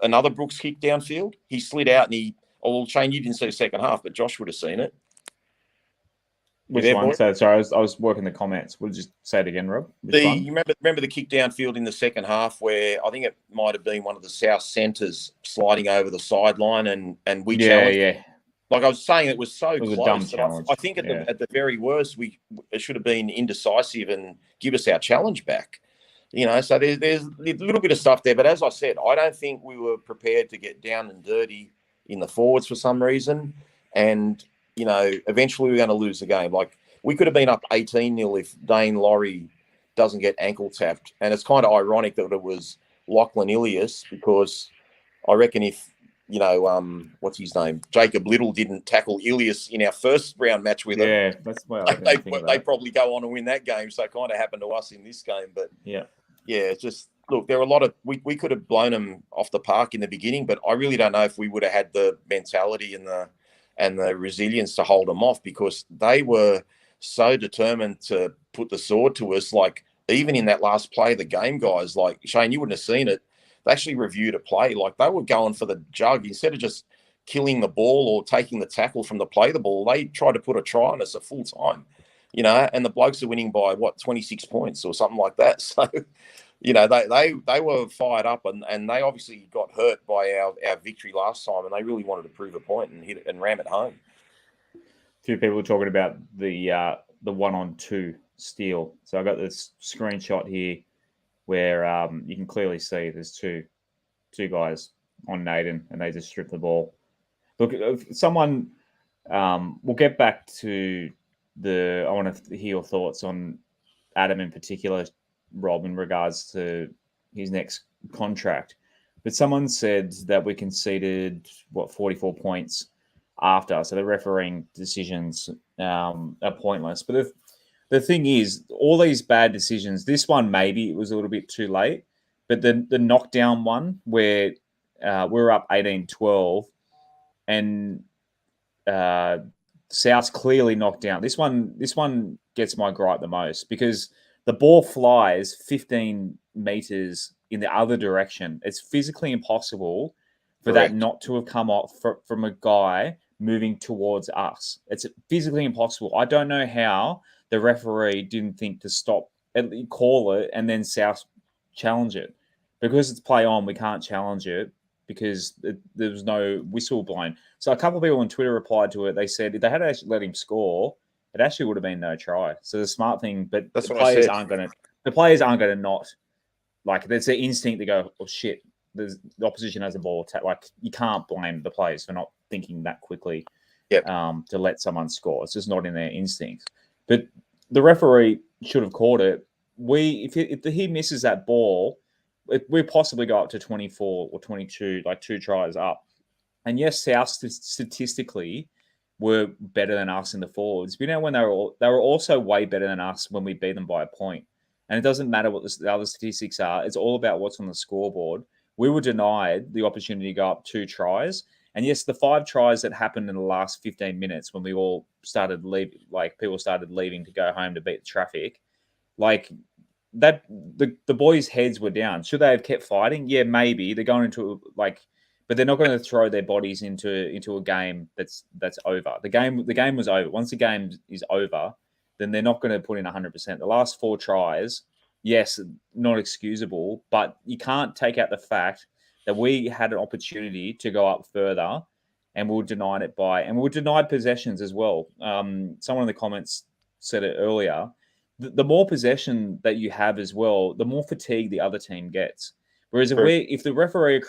another Brooks kick downfield? He slid out and Shane, you didn't see the second half, but Josh would have seen it. Which one? So, sorry, I was working the comments. We'll just say it again, Rob. You remember the kick downfield in the second half where I think it might have been one of the South centres sliding over the sideline and we challenged. Yeah. Like I was saying, it was so close. A dumb challenge. I think at the very worst, it should have been indecisive and give us our challenge back. So there's a little bit of stuff there. But as I said, I don't think we were prepared to get down and dirty in the forwards for some reason. And, eventually we're going to lose the game. Like we could have been up 18-0 if Dane Laurie doesn't get ankle tapped. And it's kind of ironic that it was Lachlan Ilias because I reckon if, what's his name? Jacob Little didn't tackle Ilias in our first round match with him. Yeah, that's why they probably go on and win that game. So it kind of happened to us in this game. But it's just, look, there were a lot of, we could have blown them off the park in the beginning, but I really don't know if we would have had the mentality and the resilience to hold them off because they were so determined to put the sword to us. Like even in that last play of the game, guys, like Shane, you wouldn't have seen it. They actually reviewed a play. Like they were going for the jug instead of just killing the ball or taking the tackle from the play the ball. They tried to put a try on us at full time, and the blokes are winning by 26 points or something like that. So, they were fired up and they obviously got hurt by our victory last time and they really wanted to prove a point and hit it and ram it home. A few people were talking about the 1-on-2 steal. So I got this screenshot here where you can clearly see there's two guys on Naden and they just strip the ball. Look, if someone, we'll get back to I want to hear your thoughts on Adam in particular, Rob, in regards to his next contract. But someone said that we conceded, 44 points after. So the refereeing decisions are pointless. But the thing is, all these bad decisions, this one maybe it was a little bit too late. But the knockdown one where we were up 18-12 and South's clearly knocked down. This one gets my gripe the most because the ball flies 15 meters in the other direction. It's physically impossible for that not to have come off from a guy moving towards us. It's physically impossible. I don't know how the referee didn't think to stop, call it, and then South challenge it. Because it's play on, we can't challenge it because there was no whistle blown. So a couple of people on Twitter replied to it. They said if they had actually let him score, it actually would have been no try. So the smart thing, but the players aren't going to not, like, there's the instinct to go, oh shit, the opposition has a ball attack. Like, you can't blame the players for not thinking that quickly to let someone score. It's just not in their instincts. But the referee should have caught it. If he misses that ball, we possibly go up to 24 or 22, like 2 tries up. And yes, South statistically were better than us in the forwards. But when they were also way better than us when we beat them by a point. And it doesn't matter what the other statistics are. It's all about what's on the scoreboard. We were denied the opportunity to go up 2 tries. And yes, the 5 tries that happened in the last 15 minutes when we all started leaving, like people started leaving to go home to beat the traffic, like that, the boys' heads were down. Should they have kept fighting? Yeah, maybe. They're going into but they're not going to throw their bodies into a game that's over. The game was over. Once the game is over, then they're not going to put in 100%. The last 4 tries, yes, not excusable, but you can't take out the fact that we had an opportunity to go up further, and we were denied it and we were denied possessions as well. Someone in the comments said it earlier. The more possession that you have as well, the more fatigue the other team gets. Whereas if the referee,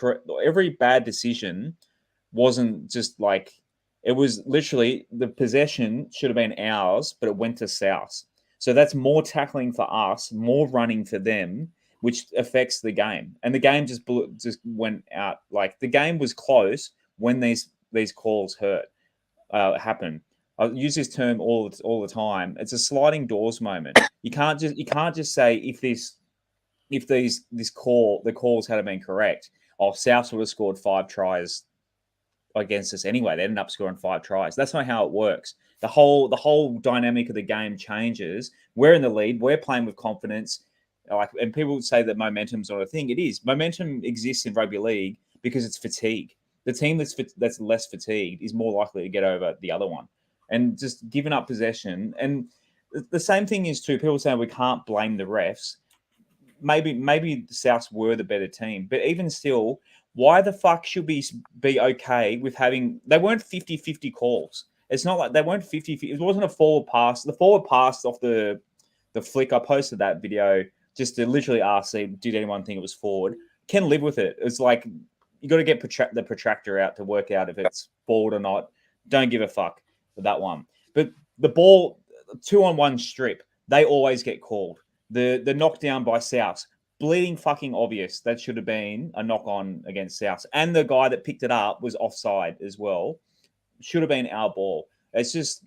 every bad decision wasn't just like, it was literally the possession should have been ours, but it went to South. So that's more tackling for us, more running for them, which affects the game. And the game just went out. Like, the game was close when these calls happen. I use this term all the time. It's a sliding doors moment. You can't just say if the calls had been correct, South would have scored 5 tries against us anyway. They ended up scoring 5 tries. That's not how it works. The whole dynamic of the game changes. We're in the lead. We're playing with confidence. And people say that momentum's not a thing. It is. Momentum exists in rugby league because it's fatigue. The team that's less fatigued is more likely to get over the other one. And just giving up possession. And the same thing is too, people saying we can't blame the refs. Maybe the Souths were the better team. But even still, why the fuck should we be okay with having... They weren't 50-50 calls. It's not like they weren't 50-50. It wasn't a forward pass. The forward pass off the flick, I posted that video just to literally ask, did anyone think it was forward? Can live with it. It's like, you got to get the protractor out to work out if it's forward or not. Don't give a fuck for that one. But the ball, 2-on-1 strip, they always get called. The knockdown by South, bleeding fucking obvious. That should have been a knock on against South. And the guy that picked it up was offside as well. Should have been our ball. It's just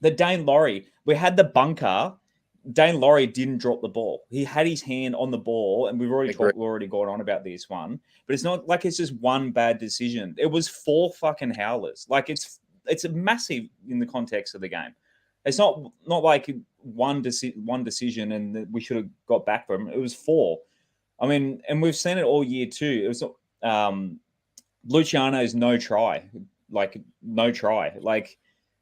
the Dane Laurie. We had the bunker. Dane Laurie didn't drop the ball. He had his hand on the ball, and we've already gone on about this one. But it's not like it's just one bad decision. It was 4 fucking howlers. Like, it's a massive in the context of the game. It's not like one decision and we should have got back from it. It was 4. I mean, and we've seen it all year too. It was Luciano's no try. Like, no try. Like,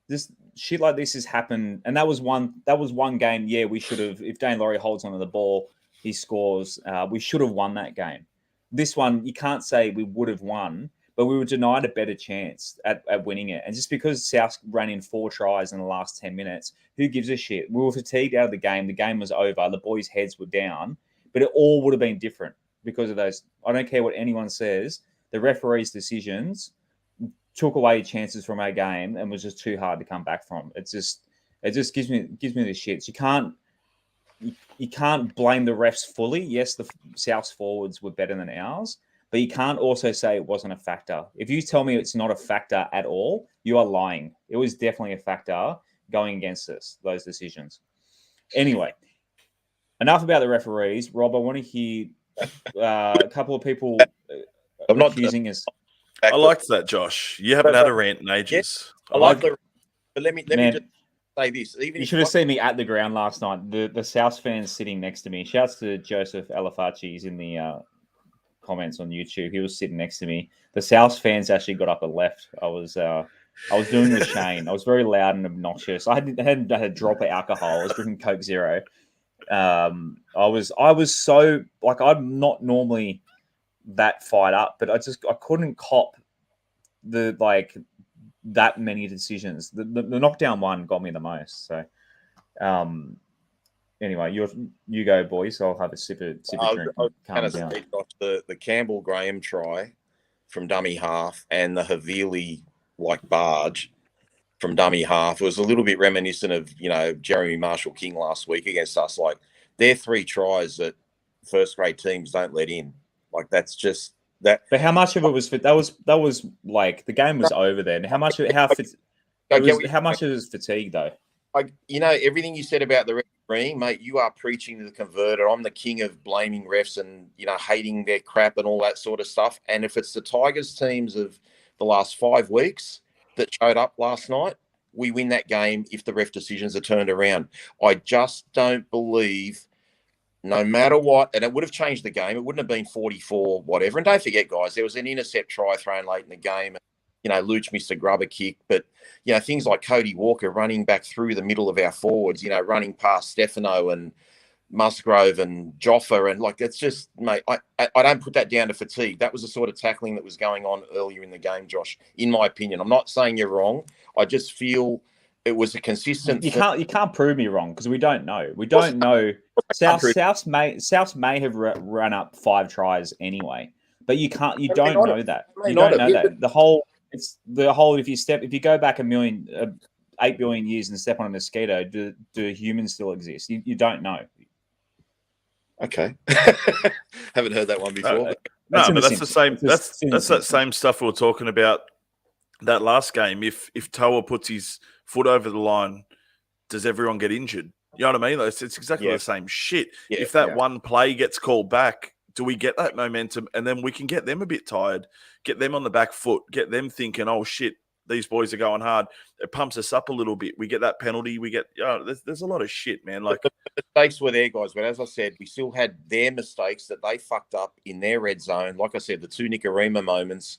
this shit like this has happened, and that was one game. Yeah, we should have. If Dane Laurie holds onto the ball, he scores. We should have won that game. This one, you can't say we would have won, but we were denied a better chance at winning it. And just because South ran in 4 tries in the last 10 minutes, who gives a shit? We were fatigued out of the game. The game was over. The boys' heads were down, but it all would have been different because of those. I don't care what anyone says. The referee's decisions took away chances from our game and was just too hard to come back from. It just gives me the shits. You can't blame the refs fully. Yes, the South's forwards were better than ours, but you can't also say it wasn't a factor. If you tell me it's not a factor at all, you are lying. It was definitely a factor going against us, those decisions. Anyway, enough about the referees. Rob, I want to hear a couple of people accusing us. I liked that, Josh. You haven't had a rant in ages. I like the. But let me just say this. You should have seen me at the ground last night. The South fans sitting next to me. Shouts to Joseph Alafaci. He's in the comments on YouTube. He was sitting next to me. The South fans actually got up and left. I was doing the Shayne. I was very loud and obnoxious. I hadn't had a drop of alcohol. I was drinking Coke Zero. I was so, like, I'm not normally that fired up, but I couldn't cop that many decisions. The knockdown one got me the most. So anyway, you go, boys. I'll have a sip of drink. I was going to say, the Campbell Graham try from dummy half and the Havili barge from dummy half was a little bit reminiscent of Jeremy Marshall King last week against us. Like, they're 3 tries that first grade teams don't let in. Like, that's just that. But how much of it was that was like the game was over then? How much of it was fatigue though? Everything you said about the refereeing, mate, you are preaching to the converted. I'm the king of blaming refs and hating their crap and all that sort of stuff. And if it's the Tigers teams of the last 5 weeks that showed up last night, we win that game if the ref decisions are turned around. I just don't believe, no matter what, and it would have changed the game. It wouldn't have been 44, whatever. And don't forget, guys, there was an intercept try thrown late in the game. Luch missed a grubber kick. But, things like Cody Walker running back through the middle of our forwards, running past Stefano and Musgrove and Joffa. And, it's just, mate, I don't put that down to fatigue. That was the sort of tackling that was going on earlier in the game, Josh, in my opinion. I'm not saying you're wrong. I just feel it was a consistent. You can't prove me wrong because we don't know. We don't know. South may have run up 5 tries anyway, but you don't know that. You don't know that. The whole. If you go back 8 billion years and step on a mosquito, do humans still exist? You don't know. Okay, haven't heard that one before. But that's the same. That's that same stuff we were talking about that last game. If Toa puts his foot over the line, does everyone get injured? You know what I mean? It's exactly the same shit. Yeah, if that one play gets called back, do we get that momentum? And then we can get them a bit tired, get them on the back foot, get them thinking, oh, shit, these boys are going hard. It pumps us up a little bit. We get that penalty. We get, there's a lot of shit, man. Like the mistakes were there, guys. But as I said, we still had their mistakes that they fucked up in their red zone. Like I said, the 2 Nicarima moments.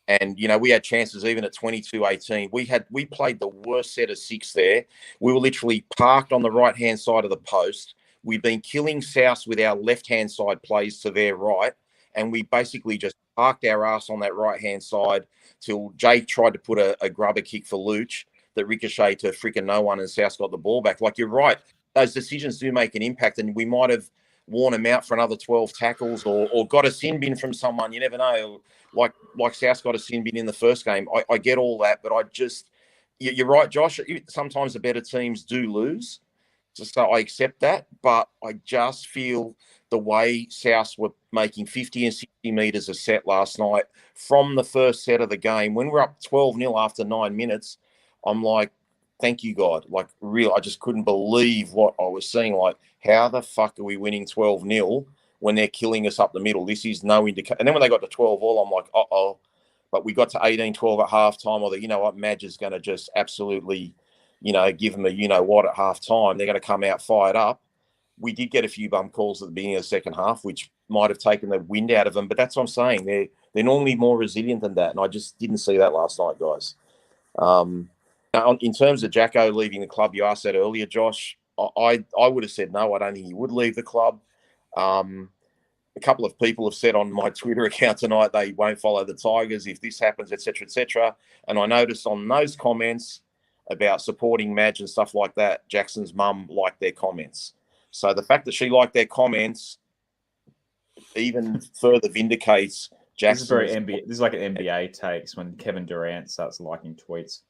And, we had chances even at 22-18. We played the worst set of 6 there. We were literally parked on the right-hand side of the post. We've been killing South with our left-hand side plays to their right. And we basically just parked our ass on that right-hand side till Jake tried to put a grubber kick for Luch that ricocheted to freaking no one and South got the ball back. Like, you're right. Those decisions do make an impact, and we might have worn them out for another 12 tackles or got a sin bin from someone. You never know. Like South got a sin bin in the first game. I get all that, but you're right, Josh. Sometimes the better teams do lose. So I accept that, but I just feel the way South were making 50 and 60 metres a set last night from the first set of the game, when we're up 12-0 after 9 minutes, I'm like, thank you, God. Like, real, I just couldn't believe what I was seeing. Like, how the fuck are we winning 12-0 when they're killing us up the middle? This is no indication. And then when they got to 12-all, I'm like, uh-oh. But we got to 18-12 at halftime, or you know what, Madge is going to just absolutely, give them a you-know-what at halftime. They're going to come out fired up. We did get a few bum calls at the beginning of the second half, which might have taken the wind out of them. But that's what I'm saying. They're normally more resilient than that, and I just didn't see that last night, guys. In terms of Jacko leaving the club, you asked that earlier, Josh. I would have said no. I don't think he would leave the club. A couple of people have said on my Twitter account tonight they won't follow the Tigers if this happens, etc., etc. And I noticed on those comments about supporting Madge and stuff like that, Jackson's mum liked their comments. So the fact that she liked their comments even further vindicates Jackson. This is NBA. This is like an NBA takes when Kevin Durant starts liking tweets.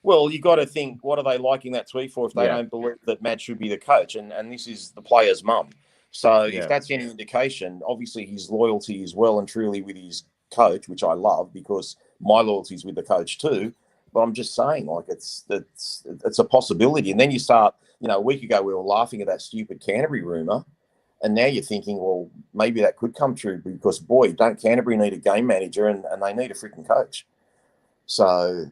Well, you got to think, what are they liking that tweet for if they don't believe that Matt should be the coach? And this is the player's mum. So if that's any indication, obviously his loyalty is well and truly with his coach, which I love because my loyalty is with the coach too. But I'm just saying, like, it's a possibility. And then you start, a week ago we were laughing at that stupid Canterbury rumour. And now you're thinking, well, maybe that could come true because, boy, don't Canterbury need a game manager and they need a freaking coach. So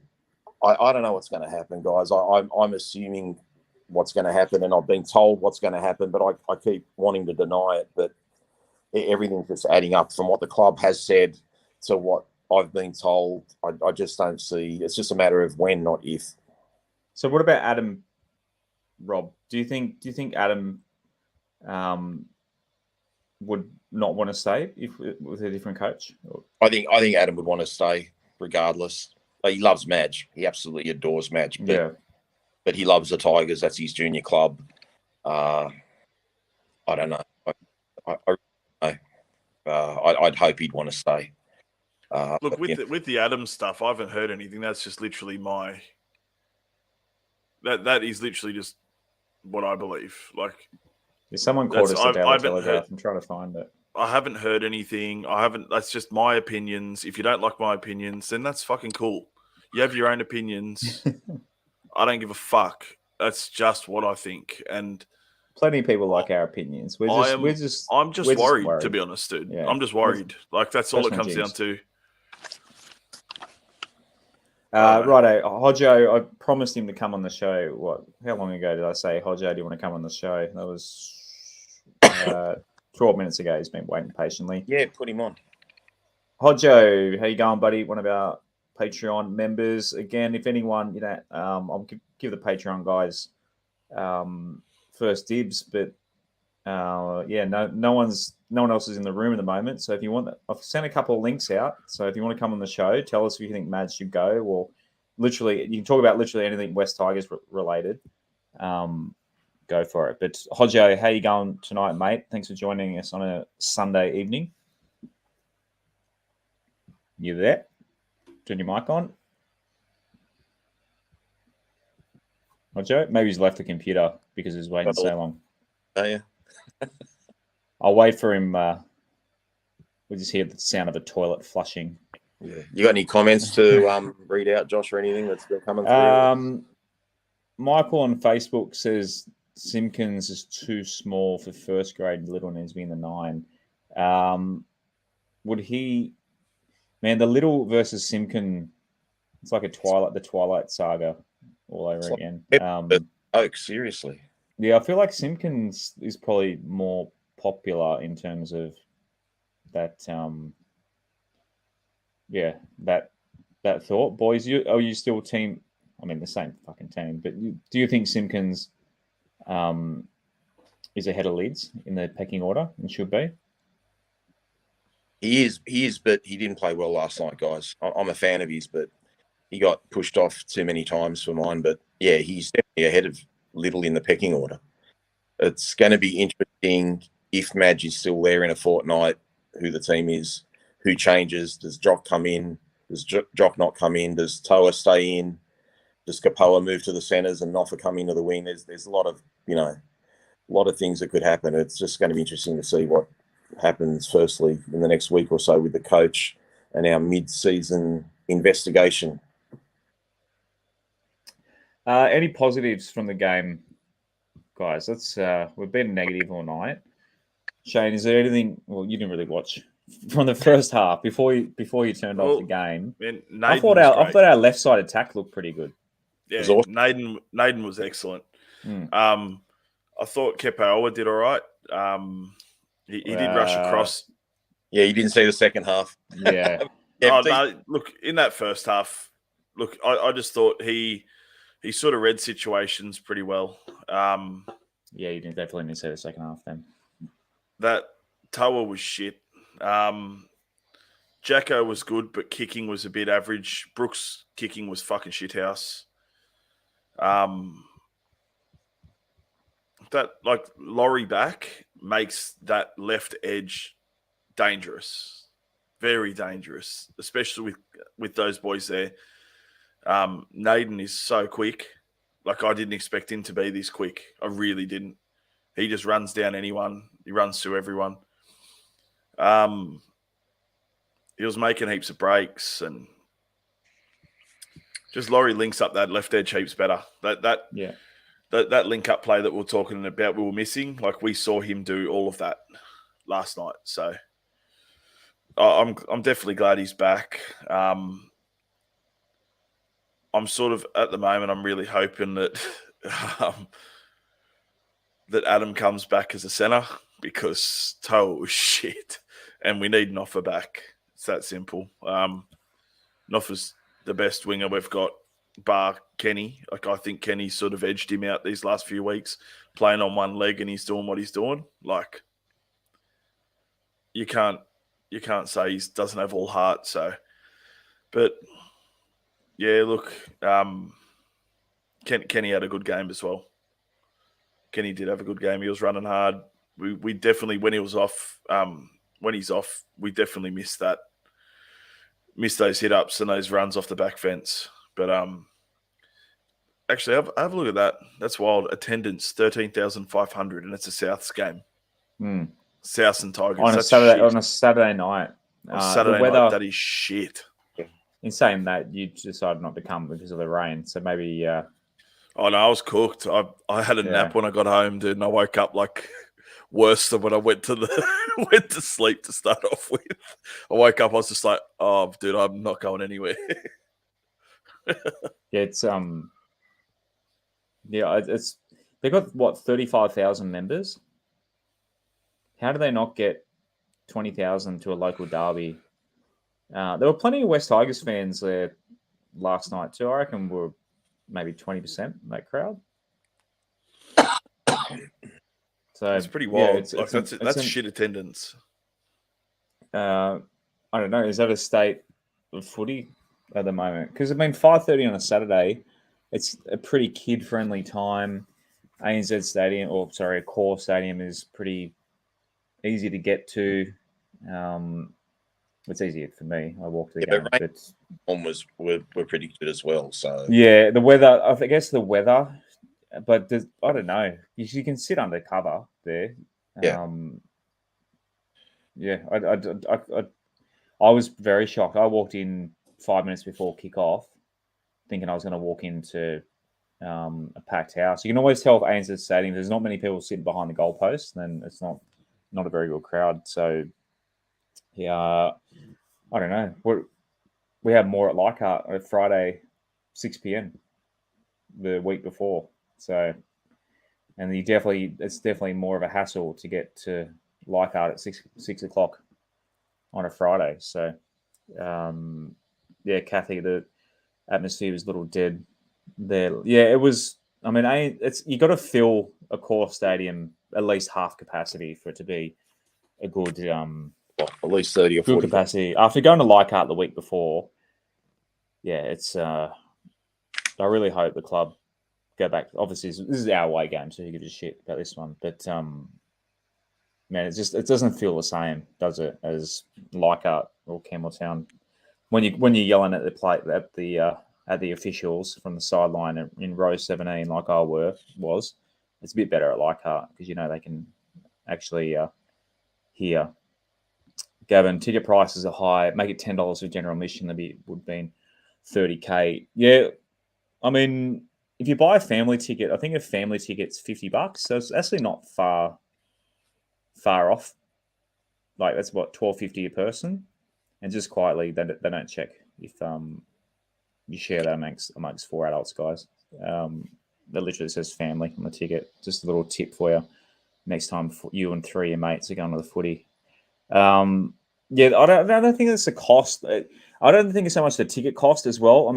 I don't know what's going to happen, guys. I'm assuming what's going to happen, and I've been told what's going to happen, but I keep wanting to deny it. But everything's just adding up from what the club has said to what I've been told. I just don't see. It's just a matter of when, not if. So what about Adam, Rob? Do you think Adam would not want to stay with a different coach? I think Adam would want to stay regardless. He loves Madge. He absolutely adores Madge. But he loves the Tigers. That's his junior club. I don't know. I'd hope he'd want to stay. Look, with the Adams stuff, I haven't heard anything. That's just literally that is literally just what I believe. Like, if someone called us a Daily Telegraph, I'm trying to find it. I haven't heard anything. That's just my opinions. If you don't like my opinions, then that's fucking cool. You have your own opinions. I don't give a fuck. That's just what I think. And plenty of people like our opinions. I'm just worried, to be honest, dude. Yeah. I'm just worried. Like, that's all it comes down to. Righto, Hodjo, I promised him to come on the show. How long ago did I say, Hodjo, do you want to come on the show? That was 12 minutes ago. He's been waiting patiently. Yeah, put him on. Hodjo, how you going, buddy? One of our Patreon members. Again, if anyone, I'll give the Patreon guys first dibs, but no one else is in the room at the moment. So if you want, I've sent a couple of links out. So if you want to come on the show, tell us if you think Mads should go, or literally you can talk about literally anything West Tigers related. Go for it. But Hodjo, how you going tonight, mate? Thanks for joining us on a Sunday evening. You there? Turn your mic on. Hodjo? Maybe he's left the computer because he's waiting so long. Oh, yeah. I'll wait for him. We just hear the sound of a toilet flushing. Yeah. You got any comments to read out, Josh, or anything that's still coming through? Michael on Facebook says Simpkins is too small for first grade. Little needs to be in the 9. Would he... Man, the Little versus Simpkin, it's like the Twilight Saga all over again. Seriously. Yeah, I feel like Simpkins is probably more popular in terms of that. That thought, boys. Are you still team? I mean, the same fucking team. But do you think Simpkins is ahead of Lids in the pecking order and should be? He is, but he didn't play well last night, guys. I'm a fan of his, but he got pushed off too many times for mine. But yeah, he's definitely ahead of Little in the pecking order. It's going to be interesting if Madge is still there in a fortnight, who the team is, who changes. Does Jock come in? Does Jock not come in? Does Toa stay in? Does Kapoa move to the centres and Noffa come into the wing? There's a lot of things that could happen. It's just going to be interesting to see what happens firstly in the next week or so with the coach and our mid-season investigation. Any positives from the game, guys? We've been negative all night. Shayne, is there anything? Well, you didn't really watch from the first half before you turned off the game. Man, I thought our left side attack looked pretty good. Yeah, awesome. Naden was excellent. Mm. I thought Kepaoa did all right. He did rush across. Yeah, you didn't see the second half. Yeah. No, look, in that first half, I just thought he sort of read situations pretty well. Yeah, you definitely didn't see the second half then. That Toa was shit. Jacko was good, but kicking was a bit average. Brooks' kicking was fucking shithouse. That Laurie back makes that left edge dangerous, very dangerous, especially with those boys there. Naden is so quick. I didn't expect him to be this quick. I really didn't. He just runs down anyone. He runs through everyone. He was making heaps of breaks, and just Laurie links up that left edge heaps better. That link up play that we're talking about, we were missing. We saw him do all of that last night. So I'm definitely glad he's back. I'm sort of at the moment, I'm really hoping that that Adam comes back as a centre, because Toa was shit and we need Noffa back. It's that simple. Noffa's the best winger we've got, bar Kenny. I think Kenny sort of edged him out these last few weeks, playing on one leg, and he's doing what he's doing. You can't say he doesn't have all heart. So, but yeah, look, Kenny had a good game as well. Kenny did have a good game. He was running hard. We definitely, when he's off, we definitely missed those hit ups and those runs off the back fence. But actually, have a look at that. That's wild. Attendance 13,500, and it's a Souths game. Souths and Tigers on a Saturday night. Saturday night, that is shit. In saying that, you decided not to come because of the rain, so maybe. Oh no, I was cooked. I had a nap when I got home, dude, and I woke up worse than when I went to sleep to start off with. I woke up, I was just like, oh, dude, I'm not going anywhere. Yeah, it's it's they've got what 35,000 members. How do they not get 20,000 to a local derby? There were plenty of West Tigers fans there last night too. I reckon we're maybe 20% in that crowd. So It's pretty wild. Yeah, That's shit attendance. I don't know. Is that a state of footy at the moment? Because 5:30 on a Saturday, it's a pretty kid-friendly time. ANZ Stadium, Core Stadium is pretty easy to get to. It's easier for me. I walk to the game, but were pretty good as well. So yeah, the weather. I guess the weather, but I don't know. You can sit under cover there. Yeah. Yeah, I was very shocked. I walked in 5 minutes before kickoff, thinking I was going to walk into a packed house. You can always tell if ANZ Stadium there's not many people sitting behind the goalpost, then it's not a very good crowd. So yeah, I don't know. We had more at Leichhardt on Friday, 6 p.m. the week before. So, and it's definitely more of a hassle to get to Leichhardt at 6 o'clock on a Friday. So, yeah, Kathy, the atmosphere was a little dead there. Yeah, it was. You got to fill a core stadium at least half capacity for it to be a good, at least 30 or 40 capacity. After going to Leichhardt the week before, yeah, it's. I really hope the club go back. Obviously, this is our away game, so who gives a shit about this one? But man, it doesn't feel the same, does it, as Leichhardt or Campbelltown when you're yelling at the plate at the officials from the sideline in row 17, like I was. It's a bit better at Leichhardt because they can actually hear. Gavin, ticket prices are high. Make it $10 for general admission. Would have been $30K. Yeah, if you buy a family ticket, I think a family ticket's $50, so it's actually not far off. Like that's what $12.50 a person, and just quietly they don't check if you share that amongst 4 adults, guys. That literally says family on the ticket. Just a little tip for you next time you and 3 of your mates are going to the footy. Yeah, I don't think it's a cost. I don't think it's so much the ticket cost as well.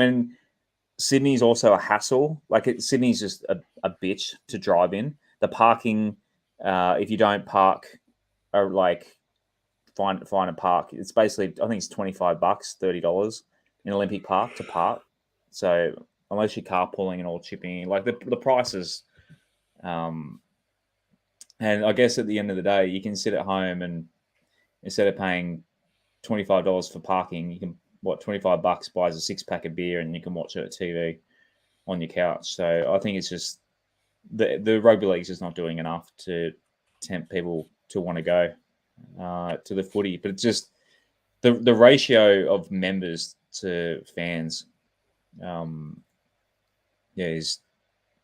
Sydney's also a hassle. Sydney's just a bitch to drive in. The parking, if you don't park, or find a park, it's basically I think it's $25, $30 in Olympic Park to park. So unless you're carpooling and all chipping, the prices, and I guess at the end of the day, you can sit at home and instead of paying $25 for parking, you can $25 buys a 6-pack of beer and you can watch it at TV on your couch. So I think it's just the rugby league's just not doing enough to tempt people to want to go to the footy. But it's just the ratio of members to fans, is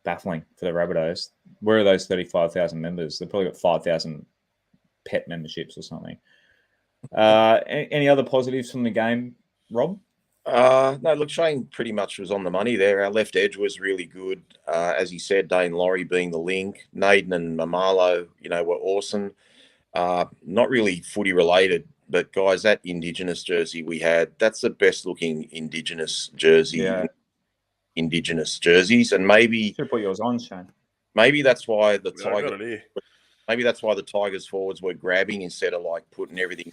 baffling for the Rabbitohs. Where are those 35,000 members? They've probably got 5,000 pet memberships or something. Any other positives from the game, Rob? No, look, Shayne pretty much was on the money there. Our left edge was really good. As he said, Dane Laurie being the link. Naden and Mamalo, were awesome. Not really footy related, but guys, that Indigenous jersey we had, that's the best looking Indigenous jersey. Yeah. Indigenous jerseys, and maybe should put yours on, Shayne. Maybe that's why the I got it here. Maybe that's why the Tigers forwards were grabbing instead of putting everything.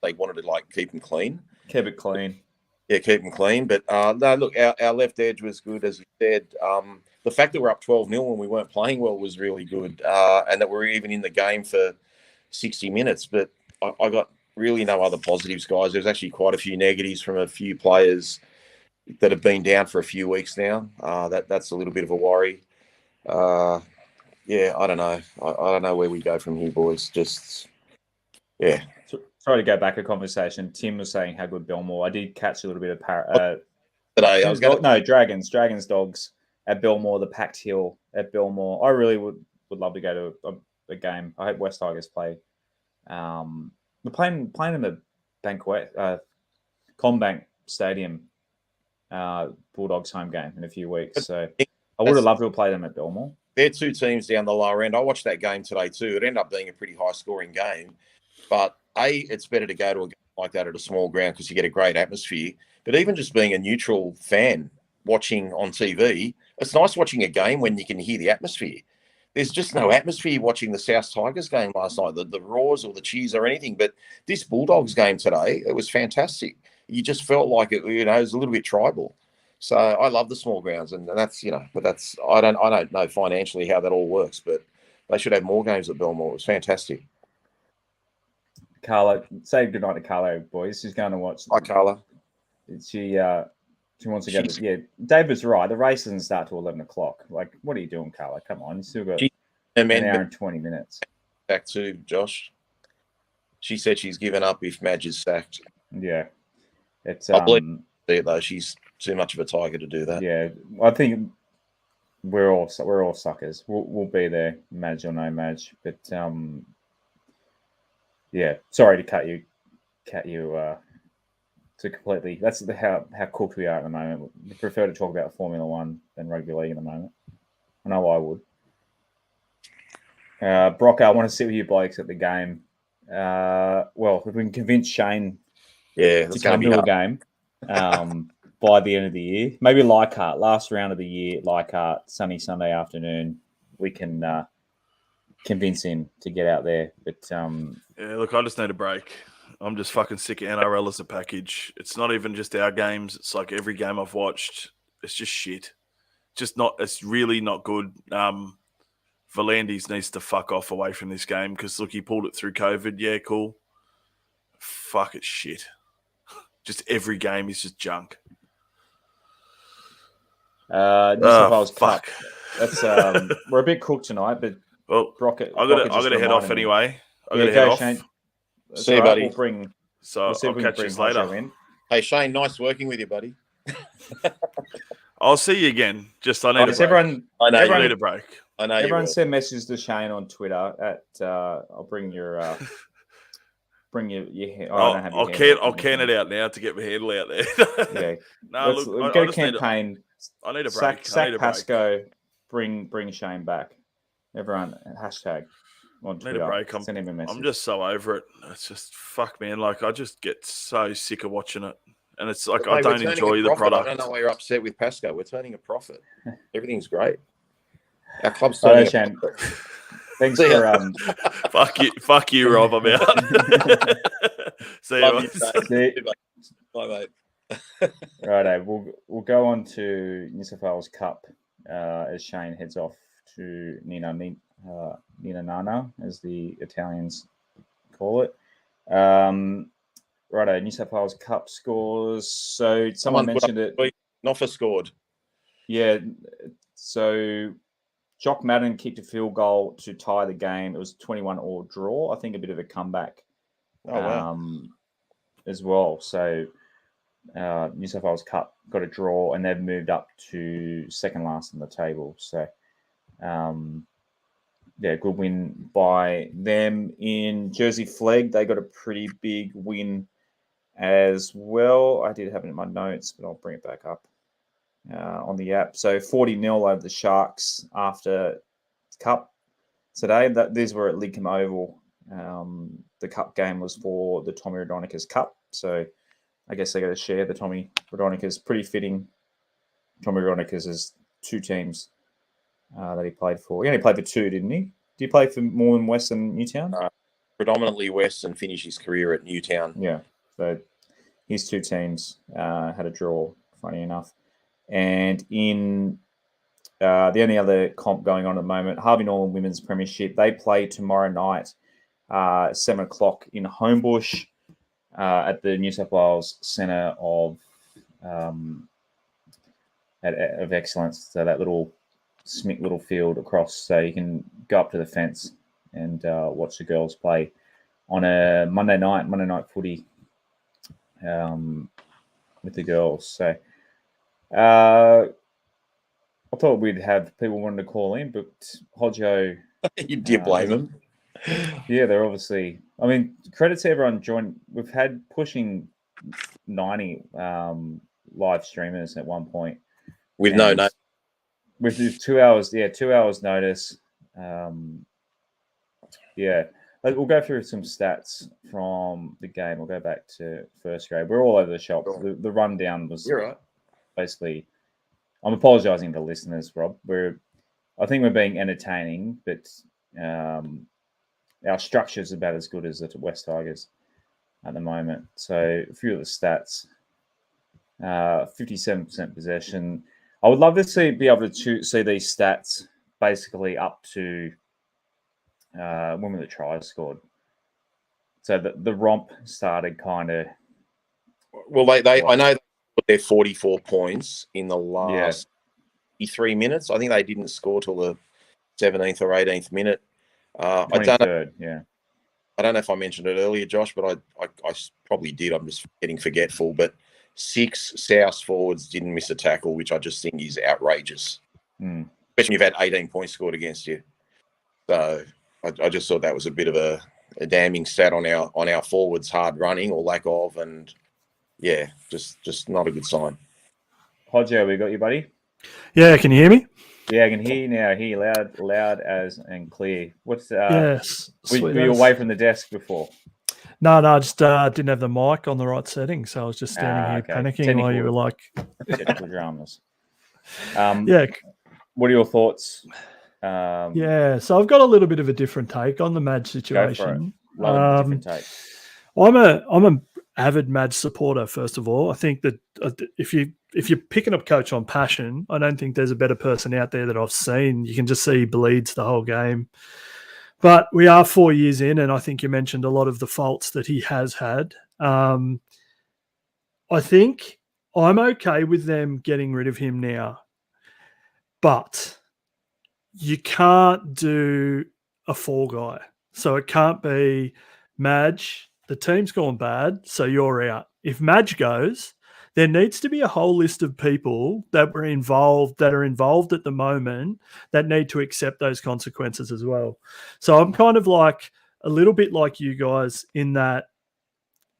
They wanted to keep them clean. Keep it clean. Yeah, keep them clean. But no, look, our left edge was good, as you said. The fact that we're up 12-0 when we weren't playing well was really good, and that we're even in the game for 60 minutes. But I got really no other positives, guys. There's actually quite a few negatives from a few players that have been down for a few weeks now. That's a little bit of a worry. Yeah, I don't know. I don't know where we go from here, boys. Just, yeah. Sorry to go back a conversation. Tim was saying how good Belmore. I did catch a little bit of today. I was going no Dragons Dogs at Belmore, the packed hill at Belmore. I really would love to go to a game. I hope West Tigers play. We're playing in the Combank Stadium Bulldogs home game in a few weeks. So I would have loved to have played them at Belmore. They're two teams down the lower end. I watched that game today too. It ended up being a pretty high-scoring game. But, it's better to go to a game like that at a small ground because you get a great atmosphere. But even just being a neutral fan watching on TV, it's nice watching a game when you can hear the atmosphere. There's just no atmosphere watching the South Tigers game last night, the roars or the cheers or anything. But this Bulldogs game today, it was fantastic. You just felt like it, it was a little bit tribal. So I love the small grounds, and that's, but that's, I don't know financially how that all works, but they should have more games at Belmore. It was fantastic. Carla, say goodnight to Carla, boys. She's going to watch. Hi, Carla. She wants to go. Yeah, David's right. The race doesn't start till 11 o'clock. Like, what are you doing, Carla? Come on, you still got an hour and 20 minutes. Back to Josh. She said she's given up if Madge is sacked. Yeah, it's I believe it, though. She's too much of a tiger to do that. Yeah, I think we're all suckers. We'll be there, Madge or no Madge. But yeah, sorry to cut you to completely. That's how cooked we are at the moment. We prefer to talk about Formula One than rugby league at the moment. I know I would. Brock, I want to sit with you blokes at the game. Well, if we can convince Shayne to come to a game by the end of the year, maybe Leichhardt, last round of the year, Leichhardt, sunny Sunday afternoon, we can convince him to get out there. But yeah, look, I just need a break. I'm just fucking sick of NRL as a package. It's not even just our games. It's like every game I've watched. It's just shit. It's really not good. Volandis needs to fuck off away from this game because, look, he pulled it through COVID. Yeah, cool. Fuck, it's shit. Just every game is just junk. New South Wales fuck. Cup. That's we're a bit cooked tonight, but well, Brockett, I got to head off anyway. I got to go, head off. Shayne. See you, buddy. I'll catch you later. Hey, Shayne, nice working with you, buddy. I'll see you again. Just I need a break. Everyone, I need a break. I know. Everyone send messages to Shayne on Twitter at. I'll bring your. Bring your hair. I'll can it out now to get my handle out there. Yeah. No, look, get a campaign. I need a break. Sack Pascoe. Bring Shayne back. Everyone hashtag on Twitter. Need a break. Send him a message. I'm just so over it. It's just fuck, man. Like I just get so sick of watching it, and it's like I don't enjoy the product. I don't know why you're upset with Pascoe. We're turning a profit. Everything's great. Our club's turning a profit. Thanks for fuck you, Rob. I'm out. See you. Bye, mate. Righto, we'll go on to New South Wales Cup as Shayne heads off to Nina Nana, as the Italians call it. Righto, New South Wales Cup scores. So someone mentioned it. Noffa scored. Yeah, so Jock Madden kicked a field goal to tie the game. It was 21-all draw. I think a bit of a comeback as well. So New South Wales Cup got a draw, and they've moved up to second last on the table. So, good win by them. In Jersey Flegg, they got a pretty big win as well. I did have it in my notes, but I'll bring it back up on the app. So 40-0 over the Sharks after Cup today. These were at Lidcombe Oval. The Cup game was for the Tommy Raudonikis Cup. So I guess they got to share the Tommy Raudonikis. Pretty fitting. Tommy Raudonikis is two teams that he played for. He only played for two, didn't he? Did he play for more than West and Newtown? Predominantly West, and finished his career at Newtown. Yeah. So his two teams had a draw, funny enough. And in the only other comp going on at the moment, Harvey Norman Women's Premiership, they play tomorrow night, 7 o'clock in Homebush at the New South Wales Centre of Excellence. So that little field across, so you can go up to the fence and watch the girls play on a Monday night footy with the girls. So I thought we'd have people wanting to call in, but Hodjo... You did blame them. Yeah, they're obviously... I mean, credit to everyone joined. We've had pushing 90 live streamers at one point. With no notice. With 2 hours, 2 hours notice. We'll go through some stats from the game. We'll go back to first grade. We're all over the shop. Sure. The rundown was You're right. basically. I'm apologising to listeners, Rob. I think we're being entertaining, but our structure is about as good as the West Tigers at the moment. So a few of the stats: 57% possession. I would love to be able to see these stats basically up to when were the tries scored. So the romp started kind of. Well, I know they put their 44 points in the last 3 minutes. I think they didn't score till the 17th or 18th minute. 23rd, I don't know if I mentioned it earlier, Josh, but I probably did. I'm just getting forgetful. But 6 South forwards didn't miss a tackle, which I just think is outrageous. Especially when you've had 18 points scored against you. So I just thought that was a bit of a damning stat on our forwards' hard running or lack of, and just not a good sign. Hodjo, we got you, buddy. Yeah, can you hear me? Yeah, I can hear you now. Hear you loud as and clear. What's yes? Were you away from the desk before? No, I just didn't have the mic on the right setting, so I was just standing here panicking while you were like technical dramas. What are your thoughts? So I've got a little bit of a different take on the Madge situation. Love a different take. I'm an avid Madge supporter. First of all, I think that if you're picking up coach on passion, I don't think there's a better person out there that I've seen. You can just see he bleeds the whole game. But we are 4 years in, and I think you mentioned a lot of the faults that he has had. I think I'm okay with them getting rid of him now, but you can't do a fall guy. So it can't be Madge, the team's gone bad, so you're out. If Madge goes, there needs to be a whole list of people that are involved at the moment that need to accept those consequences as well. So I'm kind of like a little bit like you guys in that,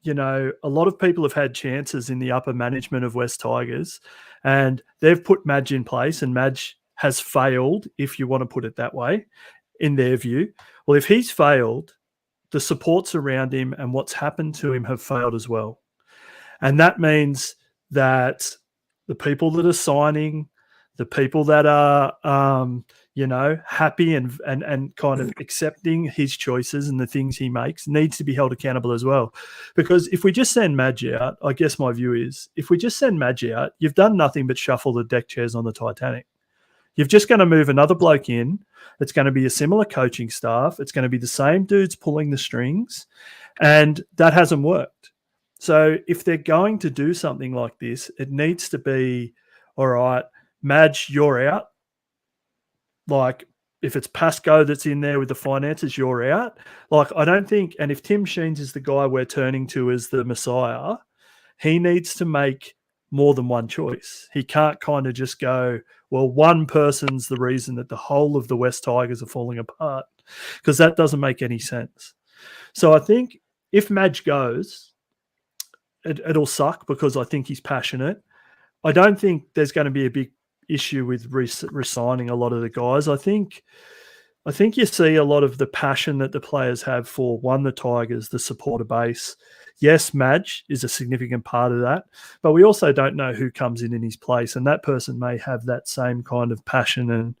a lot of people have had chances in the upper management of West Tigers and they've put Madge in place, and Madge has failed, if you want to put it that way, in their view. Well, if he's failed, the supports around him and what's happened to him have failed as well. And that means that the people that are signing, the people that are, happy and kind of accepting his choices and the things he makes needs to be held accountable as well. Because if we just send Madge out, I guess my view is, if we just send Madge out, you've done nothing but shuffle the deck chairs on the Titanic. You're just going to move another bloke in. It's going to be a similar coaching staff. It's going to be the same dudes pulling the strings. And that hasn't worked. So if they're going to do something like this, it needs to be, all right, Madge, you're out. Like, if it's Pascoe that's in there with the finances, you're out. Like, I don't think, and if Tim Sheens is the guy we're turning to as the Messiah, he needs to make more than one choice. He can't kind of just go, well, one person's the reason that the whole of the West Tigers are falling apart, because that doesn't make any sense. So I think if Madge goes, it'll suck because I think he's passionate. I don't think there's going to be a big issue with resigning a lot of the guys. I think you see a lot of the passion that the players have for, one, the Tigers, the supporter base. Yes, Madge is a significant part of that, but we also don't know who comes in his place, and that person may have that same kind of passion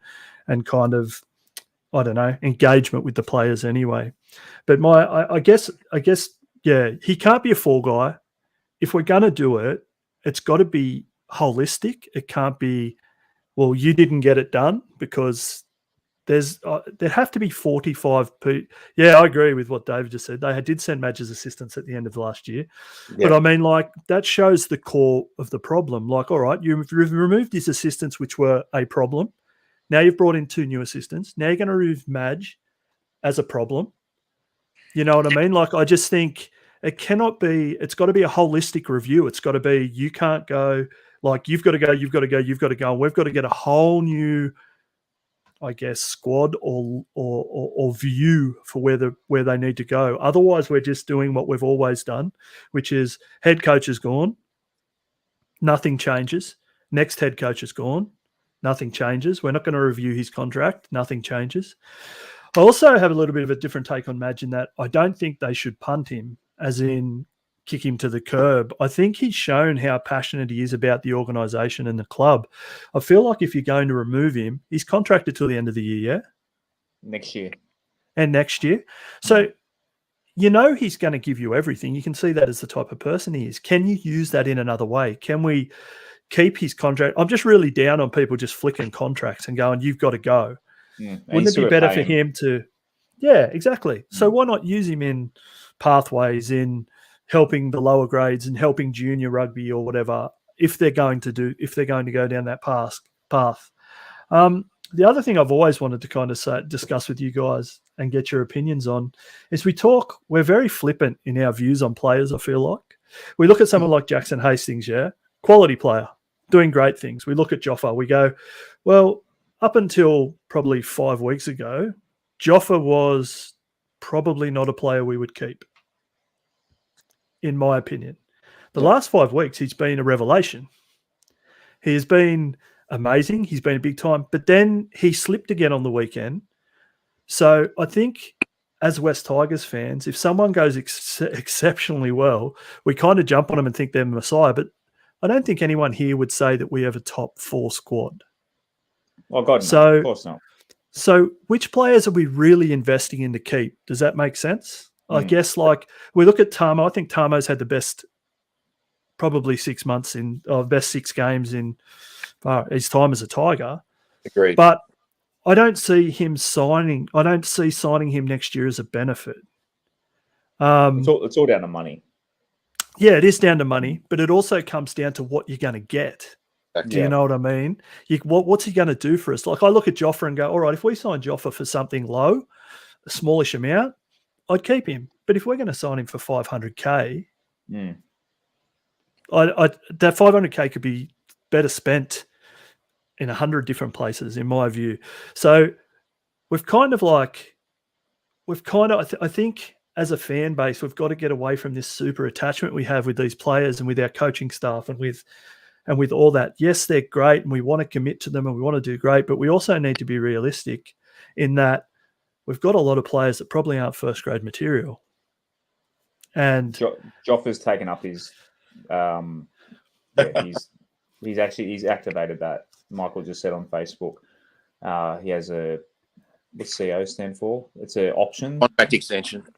and kind of, I don't know, engagement with the players anyway. But I guess, he can't be a fall guy. If we're going to do it, it's got to be holistic. It can't be, well, you didn't get it done, because there have to be 45 people. Yeah, I agree with what Dave just said. They did send Madge's assistants at the end of last year. Yeah. But I mean, like, that shows the core of the problem. Like, all right, you've removed these assistants, which were a problem. Now you've brought in 2 new assistants. Now you're going to remove Madge as a problem. You know what I mean? Like, I just think it cannot be, it's got to be a holistic review. It's got to be, you can't go, like, you've got to go, you've got to go, you've got to go. And we've got to get a whole new, I guess, squad or view for where they need to go. Otherwise, we're just doing what we've always done, which is head coach is gone. Nothing changes. Next head coach is gone. Nothing changes. We're not going to review his contract. Nothing changes. I also have a little bit of a different take on Madge in that I don't think they should punt him, as in kick him to the curb. I think he's shown how passionate he is about the organisation and the club. I feel like if you're going to remove him, he's contracted till the end of the year, yeah? Next year. And next year. So you know he's going to give you everything. You can see that as the type of person he is. Can you use that in another way? Can we keep his contract? I'm just really down on people just flicking contracts and going, you've got to go. Wouldn't it be better for him to... Yeah, exactly. So why not use him in pathways, in helping the lower grades and helping junior rugby or whatever, if they're going to go down that path. The other thing I've always wanted to kind of discuss with you guys and get your opinions on is we're very flippant in our views on players, I feel like. We look at someone like Jackson Hastings, yeah, quality player, doing great things. We look at Joffa, we go, well, up until probably 5 weeks ago, Joffa was probably not a player we would keep, in my opinion. The last 5 weeks, he's been a revelation. He has been amazing. He's been a big time. But then he slipped again on the weekend. So I think as West Tigers fans, if someone goes exceptionally well, we kind of jump on them and think they're Messiah. But I don't think anyone here would say that we have a top 4 squad. Oh, God, no. Of course not. So which players are we really investing in to keep? Does that make sense? I guess like we look at Tamo. I think Tamo's had the best probably 6 months best 6 games in his time as a Tiger. Agreed. But I don't see him signing. I don't see signing him next year as a benefit. It's all down to money. Yeah, it is down to money, but it also comes down to what you're going to get. Do you know what I mean? What's he going to do for us? Like I look at Joffa and go, all right, if we sign Joffa for something low, a smallish amount, I'd keep him. But if we're going to sign him for 500K, that 500K could be better spent in 100 different places, in my view. So I think as a fan base, we've got to get away from this super attachment we have with these players and with our coaching staff and with all that. Yes, they're great and we want to commit to them and we want to do great, but we also need to be realistic in that we've got a lot of players that probably aren't first grade material. And Joffa's taken up his he's activated that. Michael just said on Facebook. He has what's CO stand for? It's an option. Contract extension. It's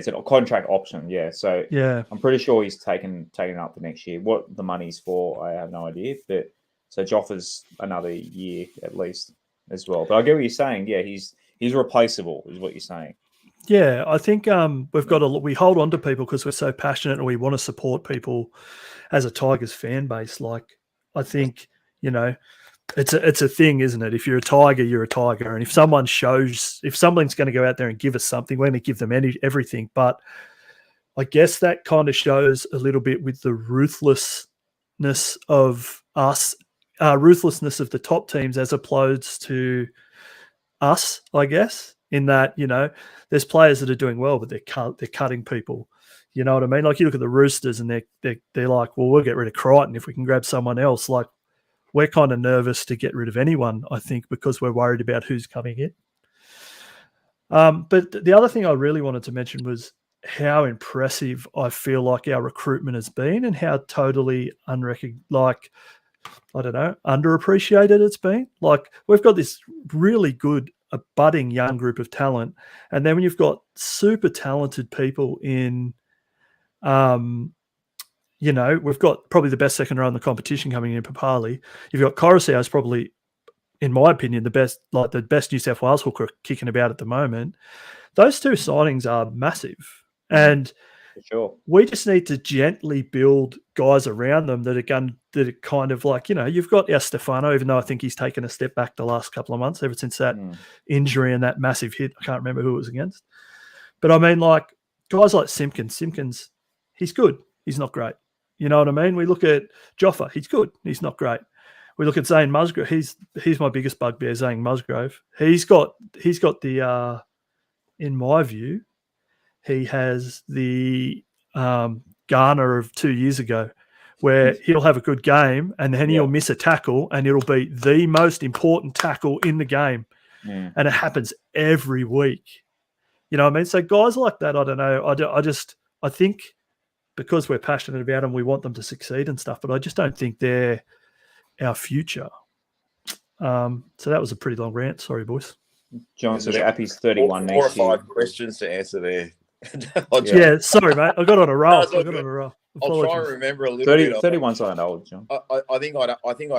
a contract option. Yeah. So yeah, I'm pretty sure he's taken up for next year. What the money's for, I have no idea. But so Joffa's another year at least as well. But I get what you're saying. Yeah, he's replaceable, is what you're saying. Yeah, I think we hold on to people because we're so passionate and we want to support people as a Tigers fan base. Like I think, it's a thing, isn't it? If you're a Tiger, you're a Tiger. And if someone's going to go out there and give us something, we're going to give them everything. But I guess that kind of shows a little bit with the ruthlessness of us, ruthlessness of the top teams as opposed to us, I guess, in that, there's players that are doing well, but they're cutting people. You know what I mean? Like you look at the Roosters and they're like, well, we'll get rid of Crichton if we can grab someone else. Like we're kind of nervous to get rid of anyone, I think, because we're worried about who's coming in. But the other thing I really wanted to mention was how impressive I feel like our recruitment has been and how totally underappreciated it's been. Like we've got this really good, a budding young group of talent. And then when you've got super talented people in, we've got probably the best second row in the competition coming in Papali. You've got Coruscant is probably, in my opinion, the best New South Wales hooker kicking about at the moment. Those two signings are massive. And sure, we just need to gently build guys around them that are kind of like, you've got our Stefano, even though I think he's taken a step back the last couple of months ever since that injury and that massive hit. I can't remember who it was against. But I mean, like guys like Simpkins, he's good. He's not great. You know what I mean? We look at Joffa, he's good. He's not great. We look at Zane Musgrove. He's my biggest bugbear, Zane Musgrove. He's got the in my view, he has the Garner of 2 years ago, where he'll have a good game and then he'll miss a tackle and it'll be the most important tackle in the game. And it happens every week. You know what I mean? So guys like that, I don't know. I think because we're passionate about them, we want them to succeed and stuff, but I just don't think they're our future. So that was a pretty long rant. Sorry, boys. John, so the Appy's 31 4 or next year. 5 questions to answer there. Yeah, sorry, mate. I got on a roll. No, it's all good. I'll try and remember a little bit. 31's not old, John. I think I'd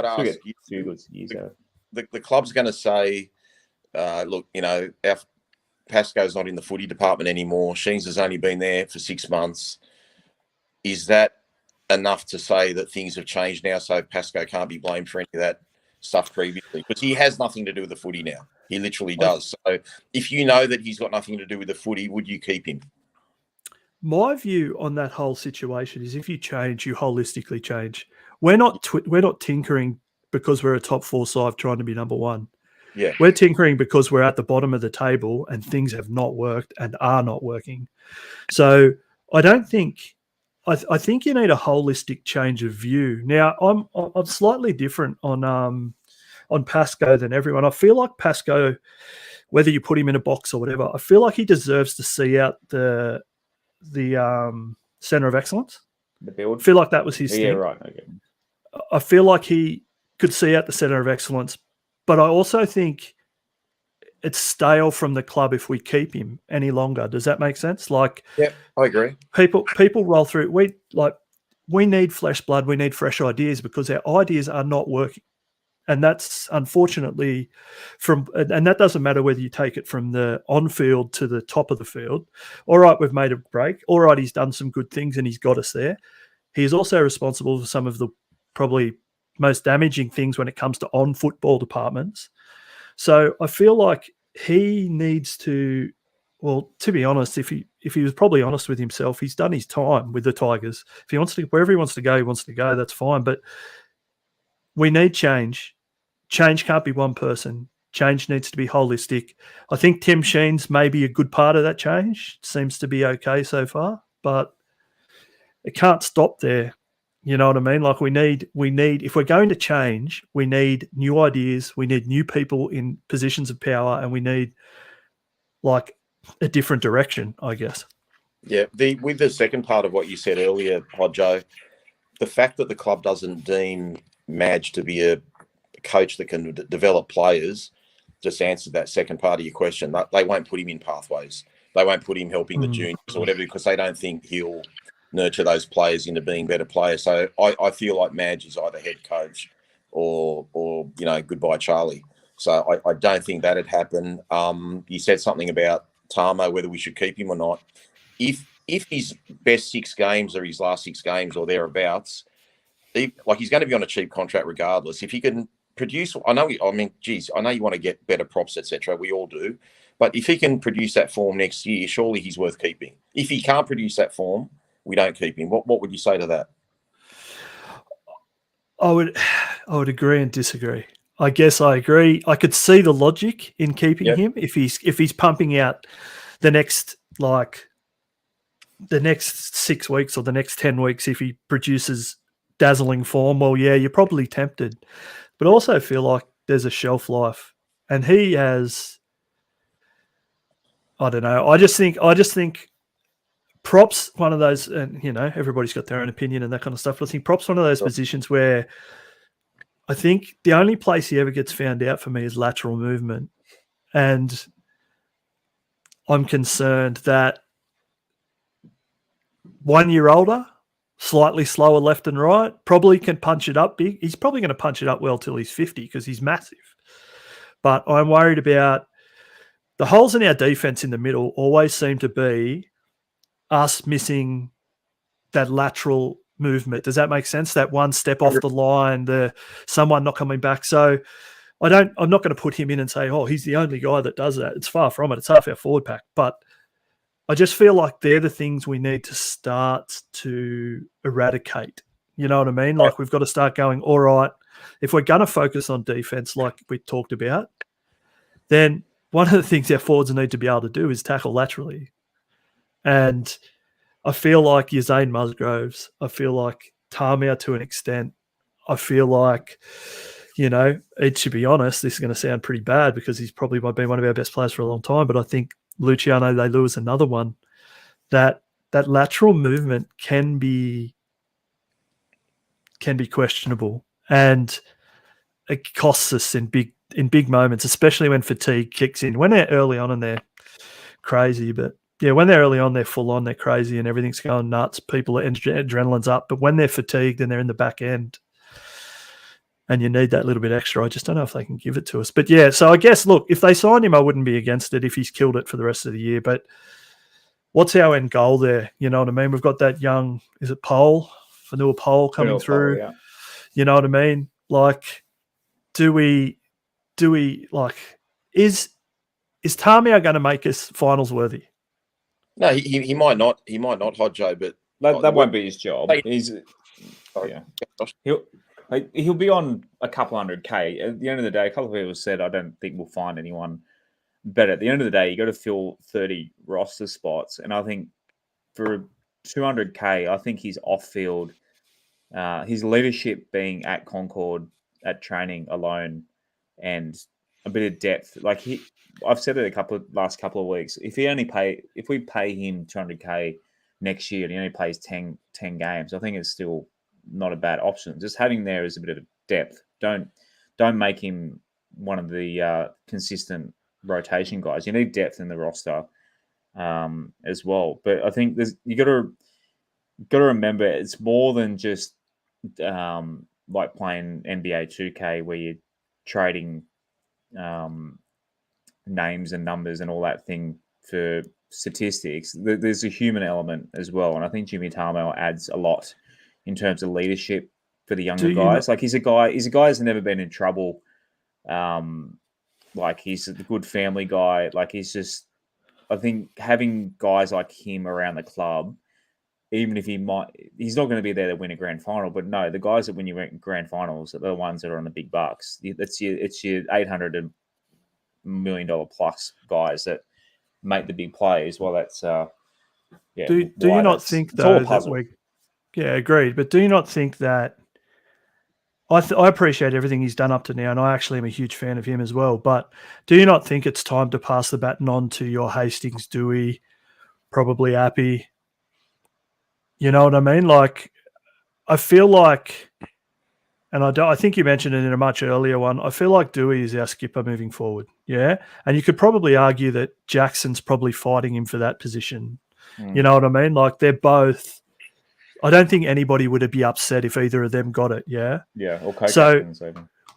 ask you. Few good years ago. The club's going to say, look, you know, our Pasco's not in the footy department anymore. Shayne's has only been there for 6 months. Is that enough to say that things have changed now, so Pasco can't be blamed for any of that stuff previously? Because he has nothing to do with the footy now. He literally does. So if you know that he's got nothing to do with the footy, would you keep him? My view on that whole situation is if you change, you holistically change. We're not tinkering because we're a top 4 side trying to be number 1. Yeah. We're tinkering because we're at the bottom of the table and things have not worked and are not working. So I don't think I think you need a holistic change of view. Now I'm slightly different on Pasco than everyone. I feel like Pasco, whether you put him in a box or whatever, I feel like he deserves to see out the Centre of Excellence. The build. I feel like that was his thing. Right. Okay. I feel like he could see out the Centre of Excellence, but I also think it's stale from the club if we keep him any longer. Does that make sense? Like, yeah, I agree. People roll through. We need fresh blood. We need fresh ideas because our ideas are not working. And that's unfortunately and that doesn't matter whether you take it from the on field to the top of the field. All right, we've made a break. All right, he's done some good things and he's got us there. He is also responsible for some of the probably most damaging things when it comes to on football departments. So I feel like he needs to, well, to be honest, if he was probably honest with himself, he's done his time with the Tigers. If he wants to, wherever he wants to go, he wants to go. That's fine. But we need change. Change can't be one person. Change needs to be holistic. I think Tim Sheen's maybe a good part of that change. Seems to be okay so far, but it can't stop there. You know what I mean? Like we need, if we're going to change, we need new ideas. We need new people in positions of power, and we need like a different direction, I guess. Yeah. With the second part of what you said earlier, Hodjo, the fact that the club doesn't deem Madge to be a coach that can develop players just answered that second part of your question. They won't put him in pathways. They won't put him helping the juniors or whatever because they don't think he'll nurture those players into being better players. So I feel like Madge is either head coach or you know, goodbye Charlie. So I don't think that'd happen. You said something about Tamo, whether we should keep him or not. If his best 6 games are his last 6 games or thereabouts, he's going to be on a cheap contract regardless. If he can produce, I know you want to get better props, etc. We all do. But if he can produce that form next year, surely he's worth keeping. If he can't produce that form, we don't keep him. What would you say to that? I would agree and disagree. I guess I agree. I could see the logic in keeping him if he's pumping out the next 6 weeks or the next 10 weeks. If he produces dazzling form, well, yeah, you're probably tempted. But I also feel like there's a shelf life, and he has. I don't know. I just think props one of those, and you know, everybody's got their own opinion and that kind of stuff. But I think props one of those positions where I think the only place he ever gets found out for me is lateral movement, and I'm concerned that 1 year older, slightly slower left and right, probably can punch it up big. He's probably going to punch it up well till he's 50 because he's massive. But I'm worried about the holes in our defense in the middle always seem to be us missing that lateral movement. Does that make sense? That one step off the line, someone not coming back. So I'm not going to put him in and say, oh, he's the only guy that does that. It's far from it. It's half our forward pack. But I just feel like they're the things we need to start to eradicate. You know what I mean? Like we've got to start going, all right, if we're going to focus on defense like we talked about, then one of the things our forwards need to be able to do is tackle laterally. And I feel like your Zane Musgroves, I feel like Tamia to an extent. I feel like, to be honest, this is going to sound pretty bad because he's probably been one of our best players for a long time. But I think Luciano Leilua is another one that lateral movement can be questionable, and it costs us in big moments, especially when fatigue kicks in. When they're early on and they're crazy, but yeah, when they're early on, they're full on, they're crazy, and everything's going nuts. People are adrenaline's up, but when they're fatigued and they're in the back end, and you need that little bit extra, I just don't know if they can give it to us. But yeah, so I guess, look, if they sign him, I wouldn't be against it if he's killed it for the rest of the year. But what's our end goal there? You know what I mean? We've got that young, is it Fanua Pole coming through? Yeah. You know what I mean? Like, do we like, is Tamia going to make us finals worthy? No, he might not. He might not, Hodjo, but That won't be his job. Sorry. He'll be on a couple 100K. At the end of the day, a couple of people said, I don't think we'll find anyone better. At the end of the day, you got to fill 30 roster spots. And I think for 200K, I think he's off-field. His leadership being at Concord, at training alone, and a bit of depth. Like I've said it last couple of weeks. If we pay him 200K next year and he only plays 10 games, I think it's still not a bad option. Just having there is a bit of depth. Don't make him one of the consistent rotation guys. You need depth in the roster as well. But I think you got to remember it's more than just like playing NBA 2K where you're trading names and numbers and all that thing for statistics. There's a human element as well, and I think Jimmy Tamil adds a lot in terms of leadership for the younger guys. Like he's a guy who's never been in trouble. Like he's a good family guy. Like he's I think having guys like him around the club, even if he's not going to be there to win a grand final, but no, the guys that win your grand finals are the ones that are on the big bucks. It's your $800 million plus guys that make the big plays. Well, that's Do you not think though that agreed. But do you not think that I appreciate everything he's done up to now, and I actually am a huge fan of him as well. But do you not think it's time to pass the baton on to your Hastings, Dewey, probably Appy? You know what I mean? Like, I feel like, and I think you mentioned it in a much earlier one, I feel like Dewey is our skipper moving forward. Yeah. And you could probably argue that Jackson's probably fighting him for that position. You know what I mean? Like, they're both, I don't think anybody would be upset if either of them got it. Yeah. Yeah. Okay. So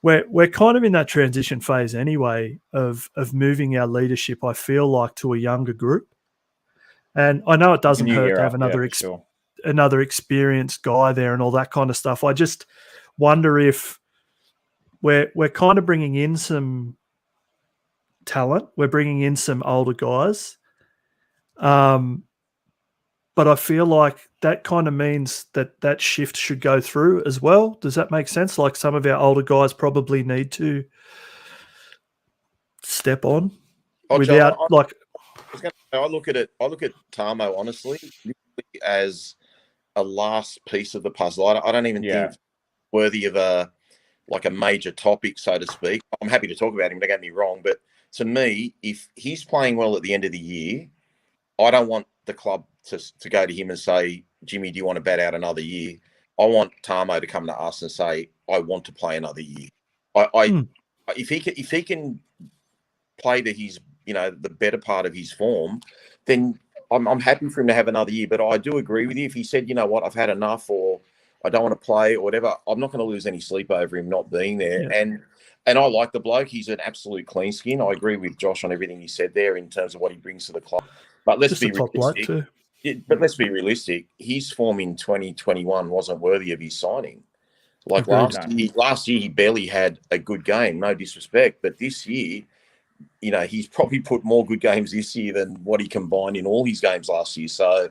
we're kind of in that transition phase anyway of moving our leadership, I feel like, to a younger group. And I know it doesn't hurt to have another experienced guy there and all that kind of stuff. I just wonder if we're kind of bringing in some talent. We're bringing in some older guys. But I feel like that kind of means that shift should go through as well. Does that make sense? Like, some of our older guys probably need to step on without like. I look at Tamo honestly as a last piece of the puzzle. I don't even think it's worthy of a major topic, so to speak. I'm happy to talk about him, don't get me wrong, but to me, if he's playing well at the end of the year, I don't want the club to go to him and say, Jimmy, do you want to bat out another year? I want Tamo to come to us and say, I want to play another year. If he can play to his, the better part of his form, then I'm happy for him to have another year. But I do agree with you. If he said, you know what, I've had enough, or I don't want to play, or whatever, I'm not going to lose any sleep over him not being there. Yeah. And I like the bloke. He's an absolute clean skin. I agree with Josh on everything he said there in terms of what he brings to the club. But let's be realistic. But let's be realistic. His form in 2021 wasn't worthy of his signing. Like last year, he barely had a good game. No disrespect, but this year, he's probably put more good games this year than what he combined in all his games last year. So,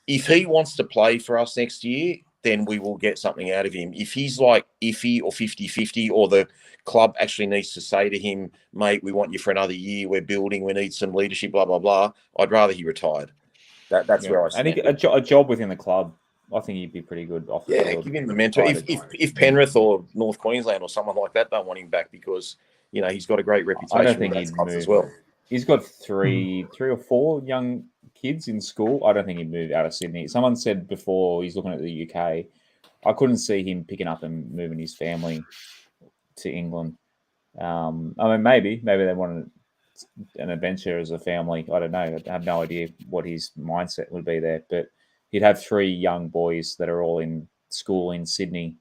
if he wants to play for us next year, then we will get something out of him. If he's like iffy or 50-50, or the club actually needs to say to him, mate, we want you for another year, we're building, we need some leadership, blah, blah, blah, I'd rather he retired. That's where I stand. And a job within the club I think he'd be pretty good off the Yeah, field. give him the mentor. If Penrith or North Queensland or someone like that don't want him back because he's got a great reputation. I don't think with he'd clubs move as well. He's got three or four young kids in school. I don't think he'd move out of Sydney. Someone said before he's looking at the UK. I couldn't see him picking up and moving his family to England. I mean, maybe they wanted an adventure as a family. I don't know. I have no idea what his mindset would be there. But he'd have three young boys that are all in school in Sydney.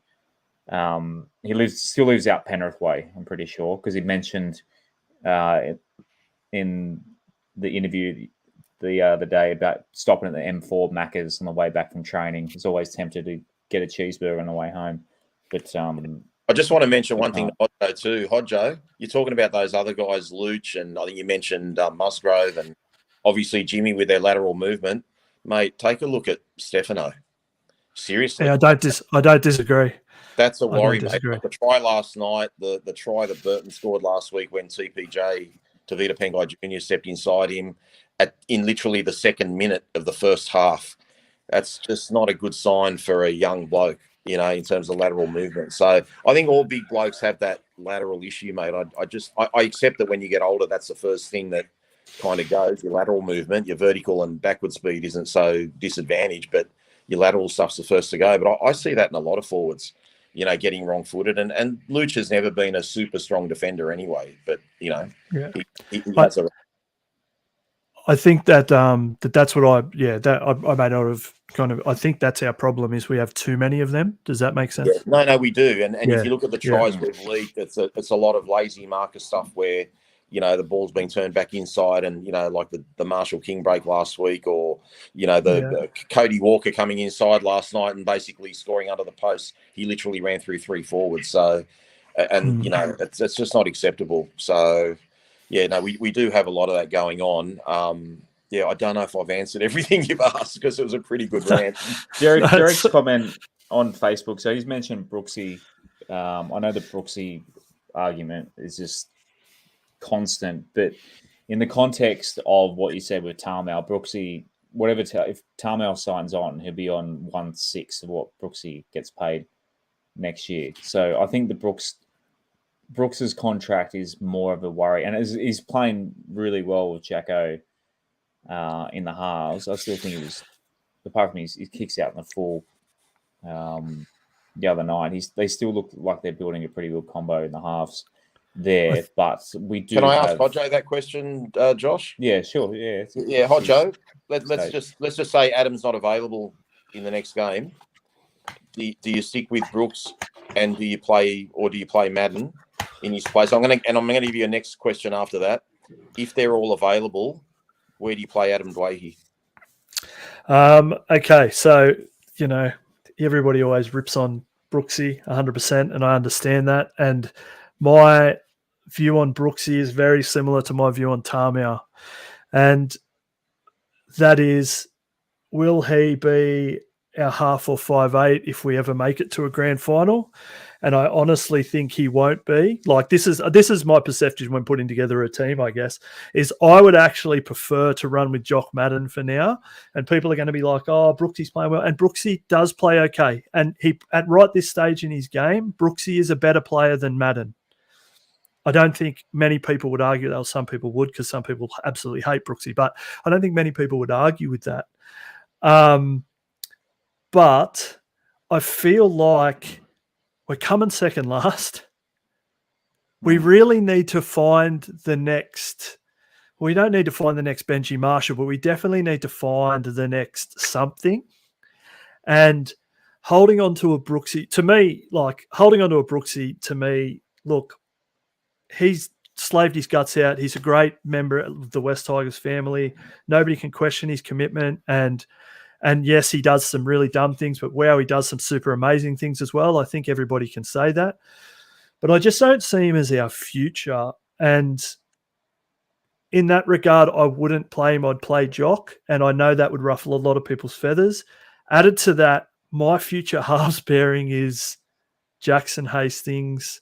He still lives out Penrith way, I'm pretty sure, because he mentioned in the interview the other day about stopping at the M4 Macca's on the way back from training. He's always tempted to get a cheeseburger on the way home. But I just want to mention one thing to Hodjo too. Hodjo, you're talking about those other guys, Luch, and I think you mentioned Musgrove and obviously Jimmy with their lateral movement. Mate, take a look at Stefano. Seriously. Yeah, I don't disagree. That's a worry, mate. Disagree. The try last night, the try that Burton scored last week when TPJ, Tavita Pengai Jr. stepped inside him in literally the second minute of the first half. That's just not a good sign for a young bloke, in terms of lateral movement. So I think all big blokes have that lateral issue, mate. I accept that when you get older, that's the first thing that kind of goes. Your lateral movement, your vertical and backward speed isn't so disadvantaged, but your lateral stuff's the first to go. But I see that in a lot of forwards, getting wrong-footed. And Luch has never been a super strong defender anyway. But, he has a... I think that that's what I may not have I think that's our problem is we have too many of them. Does that make sense? Yeah. No, we do. And if you look at the tries we've leaked, it's a lot of lazy marker stuff where, the ball's being turned back inside and, like the Marshall King break last week or, the Cody Walker coming inside last night and basically scoring under the post. He literally ran through three forwards. So, and, it's just not acceptable. So, yeah, no, we do have a lot of that going on. I don't know if I've answered everything you've asked because it was a pretty good rant. Derek's comment on Facebook. So he's mentioned Brooksy. I know the Brooksy argument is just constant, but in the context of what you said with Tarmel, Brooksy, if Tarmel signs on, he'll be on 1/6 of what Brooksy gets paid next year. So I think Brooks's contract is more of a worry, and he's playing really well with Jacko in the halves. I still think apart from his kicks out in the full the other night, they still look like they're building a pretty good combo in the halves there. But we do. Can I ask Hodjo that question, Josh? Yeah, sure. Yeah, Hodjo. Let's just say Adam's not available in the next game. Do you stick with Brooks and do you play Madden in his place? I'm going to give you a next question after that. If they're all available, where do you play Adam Dwayne? Okay, so everybody always rips on Brooksy 100%, and I understand that. And my view on Brooksy is very similar to my view on Tarmel, and that is, will he be our half or 5'8" if we ever make it to a grand final? And I honestly think he won't be. Like, this is my perception when putting together a team, I guess, is I would actually prefer to run with Jock Madden for now. And people are going to be like, oh, Brooksy's playing well. And Brooksy does play okay. And he, at right this stage in his game, Brooksy is a better player than Madden. I don't think many people would argue that, or some people would, because some people absolutely hate Brooksy. But I don't think many people would argue with that. But I feel like we're coming second last. We really need to find the next. We don't need to find the next Benji Marshall, but we definitely need to find the next something. And holding on to a Brooksy, to me, look, he's slaved his guts out. He's a great member of the West Tigers family. Nobody can question his commitment. And yes, he does some really dumb things, but wow, he does some super amazing things as well. I think everybody can say that. But I just don't see him as our future. And in that regard, I wouldn't play him. I'd play Jock. And I know that would ruffle a lot of people's feathers. Added to that, my future halves pairing is Jackson Hastings,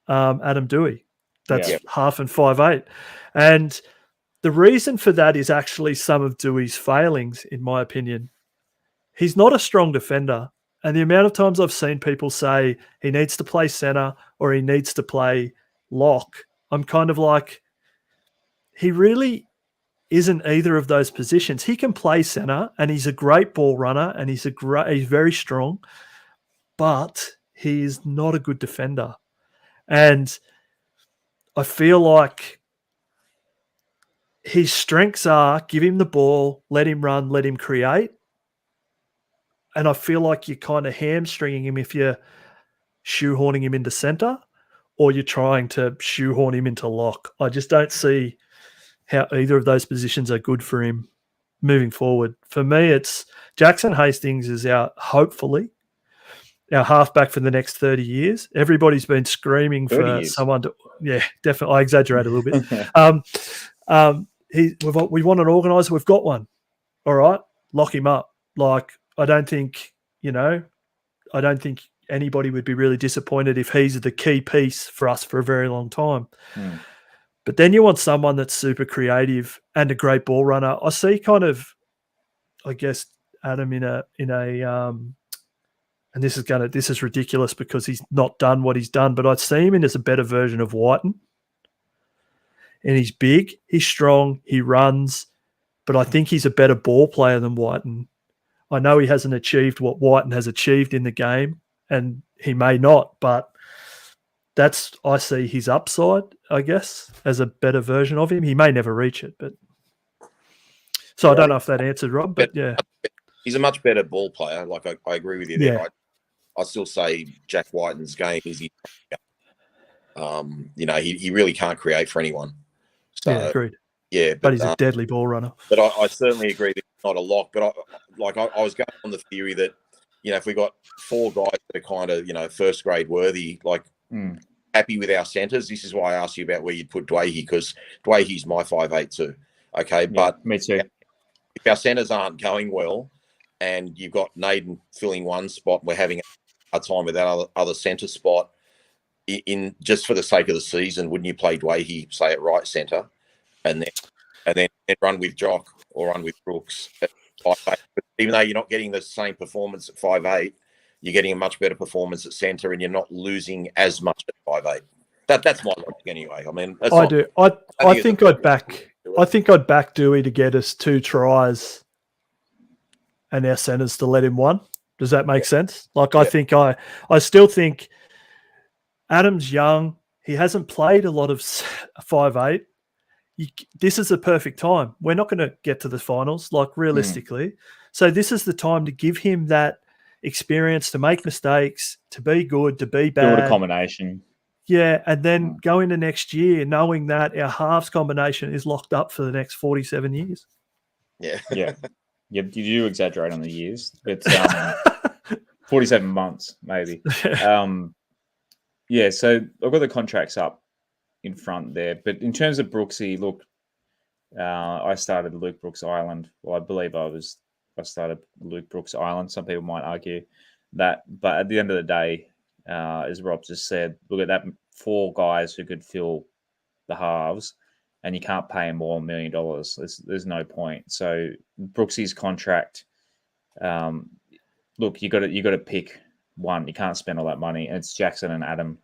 Adam Dewey. That's half and 5'8". And the reason for that is actually some of Dewey's failings, in my opinion. he's not a strong defender. And the amount of times I've seen people say he needs to play center or he needs to play lock, I'm kind of like, he really isn't either of those positions. He can play center and he's a great ball runner and he's very strong, but he's not a good defender. And I feel like his strengths are give him the ball, let him run, let him create. And I feel like you're kind of hamstringing him if you're shoehorning him into center or you're trying to shoehorn him into lock. I just don't see how either of those positions are good for him moving forward. For me, it's Jackson Hastings is hopefully our halfback for the next 30 years. Everybody's been screaming for years. someone to, yeah, definitely. I exaggerate a little bit. We want an organizer. We've got one. All right, lock him up. Like, I don't think anybody would be really disappointed if he's the key piece for us for a very long time. But then you want someone that's super creative and a great ball runner. I see kind of, I guess, Adam in a and this is ridiculous because he's not done what he's done, but I see him in as a better version of Whiten. And he's big, he's strong, he runs, but I think he's a better ball player than Whiten. I know he hasn't achieved what Whiten has achieved in the game, and he may not, but I see his upside, I guess, as a better version of him. He may never reach it, but so I don't know if that answered Rob, but yeah. He's a much better ball player. Like I agree with you there. I still say Jack Whiten's game is he really can't create for anyone. So, yeah, agreed. Yeah, but he's a deadly ball runner. But I certainly agree that it's not a lock. But I was going on the theory that, if we got 4 guys that are kind of, first grade worthy, happy with our centres. This is why I asked you about where you'd put Dwayhe, because Dwayhe's my 5'8" too. Okay, yeah, but me too. If our centres aren't going well and you've got Naden filling one spot, we're having a time with that other centre spot, in just for the sake of the season, wouldn't you play Dwayhe, say, at right centre, and then run with Jock or run with Brooks at 5'8"? Even though you're not getting the same performance at 5'8", you're getting a much better performance at centre, and you're not losing as much at 5'8". That's my logic anyway. I mean, I think I'd back Dewey to get us 2 tries, and our centres to let him 1. Does that make sense? Like, I still think Adam's young. He hasn't played a lot of 5'8". This is the perfect time. We're not going to get to the finals, like, realistically. So this is the time to give him that experience to make mistakes, to be good, to be bad. Build a combination. Yeah, and then go into next year knowing that our halves combination is locked up for the next 47 years. Yeah. Yeah. You do exaggerate on the years. It's 47 months, maybe. Yeah, so I've got the contracts up in front there. But in terms of Brooksy, look, I started Luke Brooks Island. Well, I believe I started Luke Brooks Island. Some people might argue that. But at the end of the day, as Rob just said, look at that 4 guys who could fill the halves, and you can't pay him more than $1 million. There's no point. So Brooksy's contract, look, you got to pick one. You can't spend all that money, and it's Jackson and Adam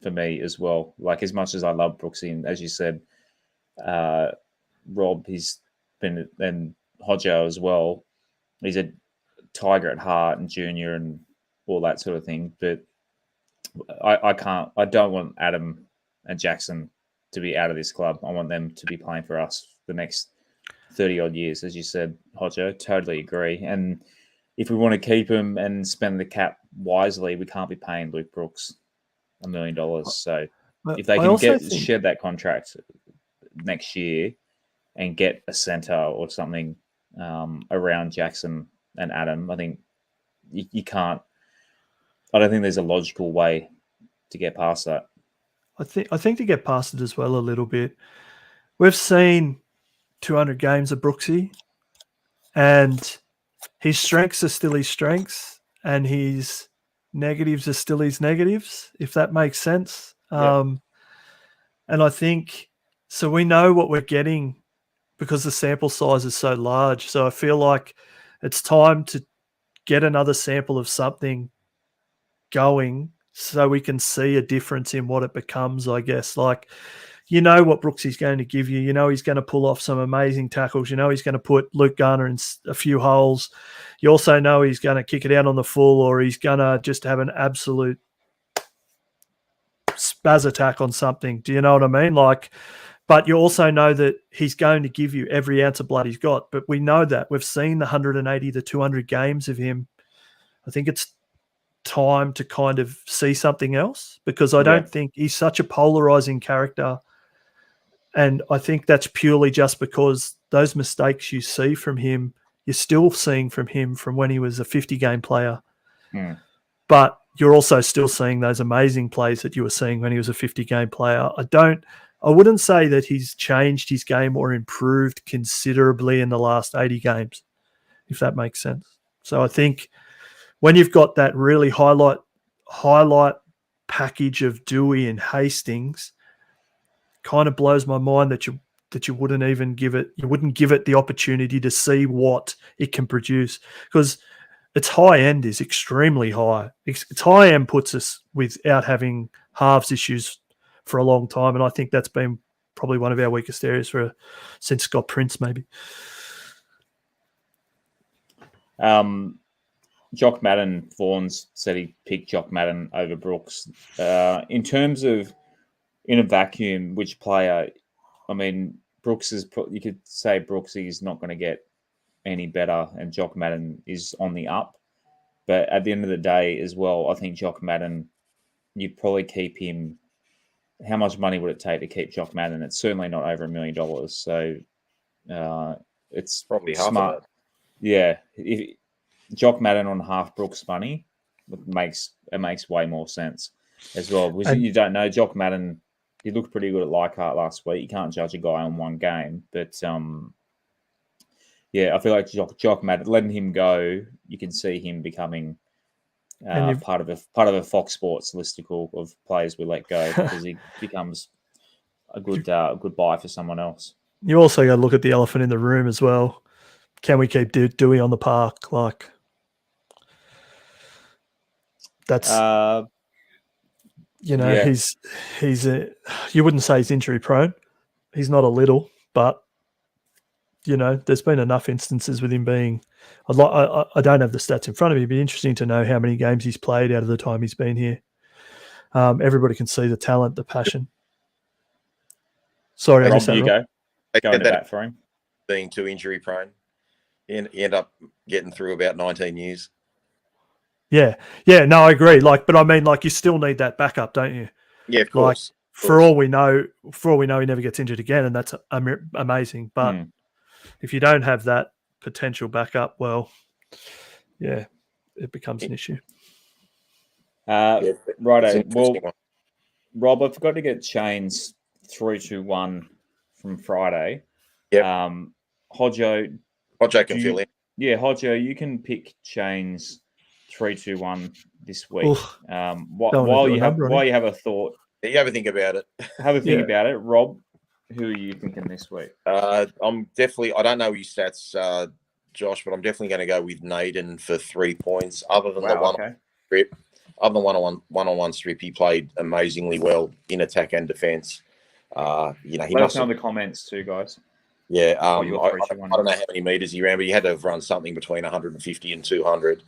for me as well. Like, as much as I love Brooksy, and as you said, Rob, he's been, and Hodjo as well. He's a Tiger at heart and junior and all that sort of thing. But I don't want Adam and Jackson to be out of this club. I want them to be playing for us the next 30 odd years, as you said, Hodjo. Totally agree. And if we want to keep him and spend the cap wisely, we can't be paying Luke Brooks $1 million. So if they can shed that contract next year and get a centre or something around Jackson and Adam, I think you can't. I don't think there's a logical way to get past that. I think to get past it as well a little bit, we've seen 200 games of Brooksy, and his strengths are still his strengths, and his negatives are still his negatives, if that makes sense. Yeah. And I think, so we know what we're getting because the sample size is so large. So I feel like it's time to get another sample of something going so we can see a difference in what it becomes, I guess. Like, you know what Brooksy's going to give you. You know he's going to pull off some amazing tackles. You know he's going to put Luke Garner in a few holes. You also know he's going to kick it out on the full, or he's going to just have an absolute spaz attack on something. Do you know what I mean? Like, but you also know that he's going to give you every ounce of blood he's got. But we know that. We've seen the 180 to 200 games of him. I think it's time to kind of see something else, because I don't think he's such a polarizing character. And I think that's purely just because those mistakes you see from him, you're still seeing from him from when he was a 50-game player. But you're also still seeing those amazing plays that you were seeing when he was a 50-game player. I wouldn't say that he's changed his game or improved considerably in the last 80 games, if that makes sense. So I think when you've got that really highlight package of Dewey and Hastings, kind of blows my mind that you wouldn't even give it the opportunity to see what it can produce, because its high end is extremely high. Its high end puts us without having halves issues for a long time, and I think that's been probably one of our weakest areas since Scott Prince, maybe. Jock Madden, Vaughns said he picked Jock Madden over Brooks. In terms of in a vacuum, which player? I mean, Brooks is. You could say Brooks is not going to get any better, and Jock Madden is on the up. But at the end of the day, as well, I think Jock Madden, you'd probably keep him. How much money would it take to keep Jock Madden? It's certainly not over $1 million. So it's Probably half smart. of that. Yeah, Jock Madden on half Brooks money makes way more sense as well. Because you don't know, Jock Madden, he looked pretty good at Leichhardt last week. You can't judge a guy on one game, but yeah, I feel like Jock Madden, letting him go, you can see him becoming part of a Fox Sports listicle of players we let go, because he becomes a good buy for someone else. You also got to look at the elephant in the room as well. Can we keep Dewey on the park? Like, that's he's you wouldn't say he's injury prone. He's not a little, but there's been enough instances with him being. I don't have the stats in front of me. It'd be interesting to know how many games he's played out of the time he's been here. Everybody can see the talent, the passion. Sorry, I missed that. Go into that for him. Being too injury prone, you end up getting through about 19 years. Yeah, no, I agree. But I mean, you still need that backup, don't you? Yeah, of course. For all we know, he never gets injured again, and that's amazing. But if you don't have that potential backup, well, yeah, it becomes an issue. Righto. Well, Rob, I forgot to get Shayne's 3-2-1 from Friday. Yeah. Hodjo can fill in. Yeah, Hodjo, you can pick Shayne's 3-2-1 this week. While you have a thought. You have a think about it. Have a think about it. Rob, who are you thinking this week? I'm definitely, I don't know your stats, Josh, but I'm definitely going to go with Naden for 3 points. Other than the one-on-one strip, he played amazingly well in attack and defence. He Let us know in the comments too, guys. Yeah, I don't know how many metres he ran, but he had to have run something between 150 and 200.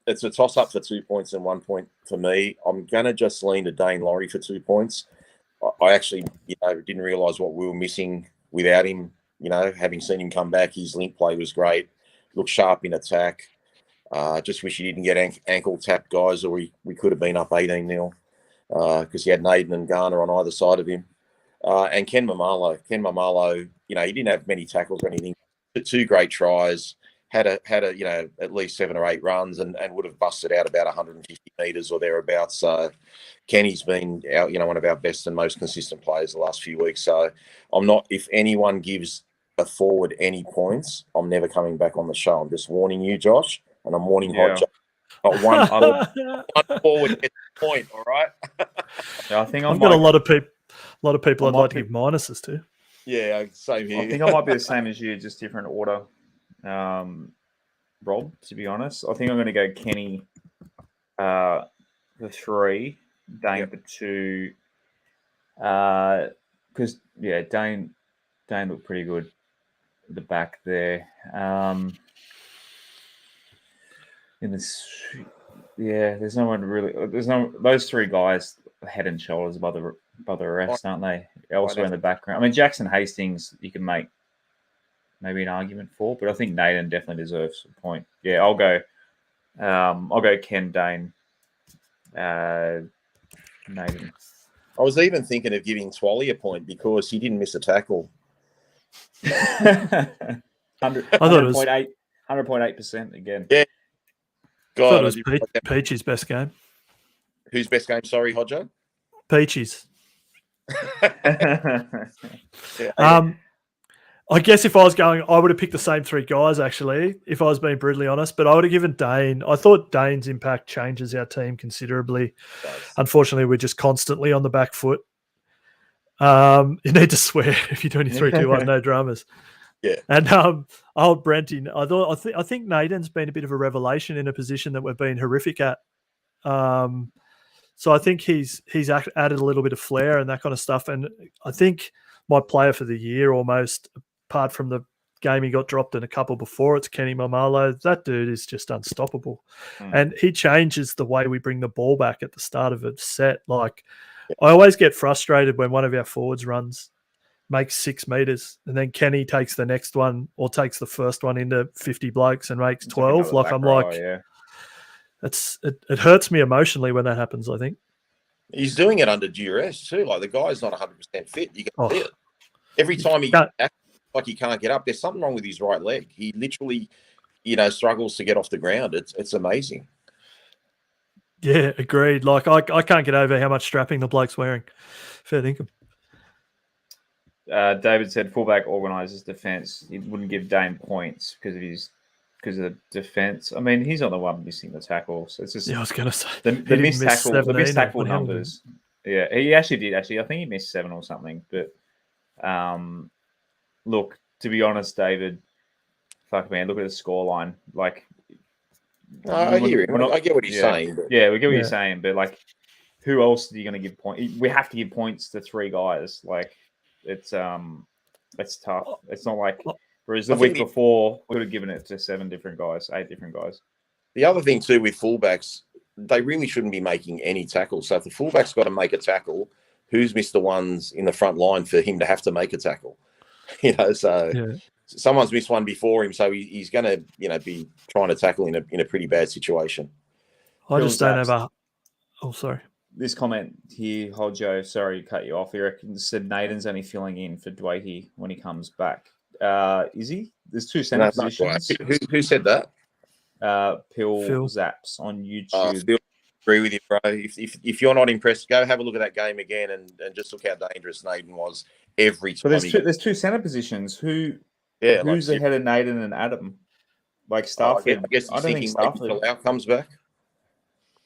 It's a toss-up for 2 points and 1 point for me. I'm going to just lean to Dane Laurie for 2 points. I actually, didn't realise what we were missing without him. Having seen him come back, his link play was great. Looked sharp in attack. Just wish he didn't get ankle tapped, guys, or we could have been up 18-0 because he had Naden and Garner on either side of him. And Ken Mamalo, he didn't have many tackles or anything. 2 great tries. Had at least 7 or 8 runs and would have busted out about 150 metres or thereabouts. So Kenny's been one of our best and most consistent players the last few weeks. So I'm not. If anyone gives a forward any points, I'm never coming back on the show. I'm just warning you, Josh, and I'm warning Hodge. Not one forward gets a point. All right. I think I've got a lot of people I'd like to give minuses to. Yeah, same here. I think I might be the same as you, just different order. Rob, to be honest. I think I'm going to go Kenny for 3, Dane Yep. for 2. Because, Dane looked pretty good at the back there. There's no one really. Those 3 guys head and shoulders above the rest, aren't they? Elsewhere in the background. I mean, Jackson Hastings, you can make maybe an argument for, but I think Nathan definitely deserves a point. Yeah, I'll go Ken, Dane, Nathan. I was even thinking of giving Twally a point because he didn't miss a tackle. 100.8% again. Yeah. I thought God, it was Peachy's best game. Whose best game? Sorry, Hodjo. Peachy's. Yeah. I guess if I was going, I would have picked the same 3 guys, actually, if I was being brutally honest. But I would have given Dane. I thought Dane's impact changes our team considerably. Unfortunately, we're just constantly on the back foot. You need to swear if you're doing your 3, 2, 1, no dramas. Yeah. And old Brenty, I think Nathan's been a bit of a revelation in a position that we've been horrific at. So I think he's added a little bit of flair and that kind of stuff. And I think my player for the year, almost, apart from the game he got dropped in a couple before, it's Kenny Mamalo. That dude is just unstoppable. And he changes the way we bring the ball back at the start of a set. Like, I always get frustrated when one of our forwards makes 6 meters and then Kenny takes the next one or takes the first one into 50 blokes and makes 12. Like, I'm like, it hurts me emotionally when that happens, I think. He's doing it under duress too. Like, the guy's not 100% fit. You can see it. Every time he acts like he can't get up, there's something wrong with his right leg. He literally, struggles to get off the ground. It's amazing. Yeah, agreed. Like, I can't get over how much strapping the bloke's wearing. Fair dinkum. David said fullback organises defence. He wouldn't give Dane points because of the defence. I mean, he's not the one missing the tackles. It's just I was going to say the missed tackle numbers. Yeah, he actually did. I think he missed 7 or something. But look, to be honest, David, fuck man, look at the scoreline. Like, I hear him. I get what he's saying. But... Yeah, we get what you're saying, but like, who else are you going to give points? We have to give points to 3 guys. Like, it's tough. It's not like whereas the week before we would have given it to 7 different guys, 8 different guys. The other thing too with fullbacks, they really shouldn't be making any tackles. So if the fullback's got to make a tackle, who's missed the ones in the front line for him to have to make a tackle? Someone's missed one before him, so he's going to be trying to tackle in a pretty bad situation. I just don't have a. Oh, sorry. This comment here, Hodjo, sorry to cut you off. He said Nathan's only filling in for Dwayne when he comes back. Is he? There's 2 centre positions. Who said that? Phil Zaps on YouTube. Phil, agree with you, bro. If you're not impressed, go have a look at that game again and just look how dangerous Nathan was every time. But there's 2 centre positions. Who's ahead of Nathan and Adam? Like Starford. I guess I don't think Starford. Talau comes back.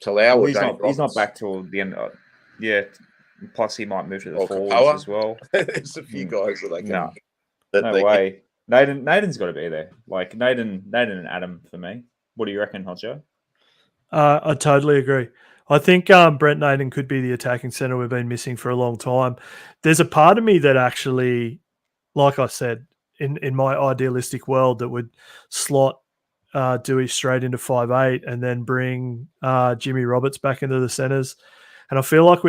He's not back till the end. Plus he might move to the forwards as well. There's a few guys that they can. No way. Nathan's got to be there. Like Nathan and Adam for me. What do you reckon, Hodjo? I totally agree. I think Brent Nathan could be the attacking centre we've been missing for a long time. There's a part of me that actually, like I said, in my idealistic world, that would slot Dewey straight into 5'8" and then bring Jimmy Roberts back into the centres. And I feel like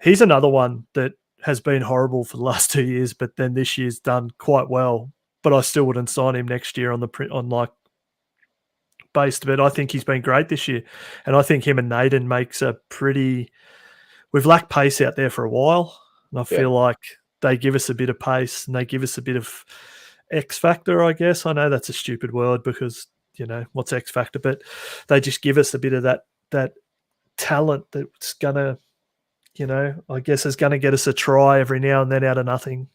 he's another one that has been horrible for the last 2 years, but then this year's done quite well. But I still wouldn't sign him next year based, but I think he's been great this year. And I think him and Nathan makes we've lacked pace out there for a while. And I feel like they give us a bit of pace and they give us a bit of X factor, I guess. I know that's a stupid word because, what's X factor, but they just give us a bit of that talent that's going to, I guess is going to get us a try every now and then out of nothing.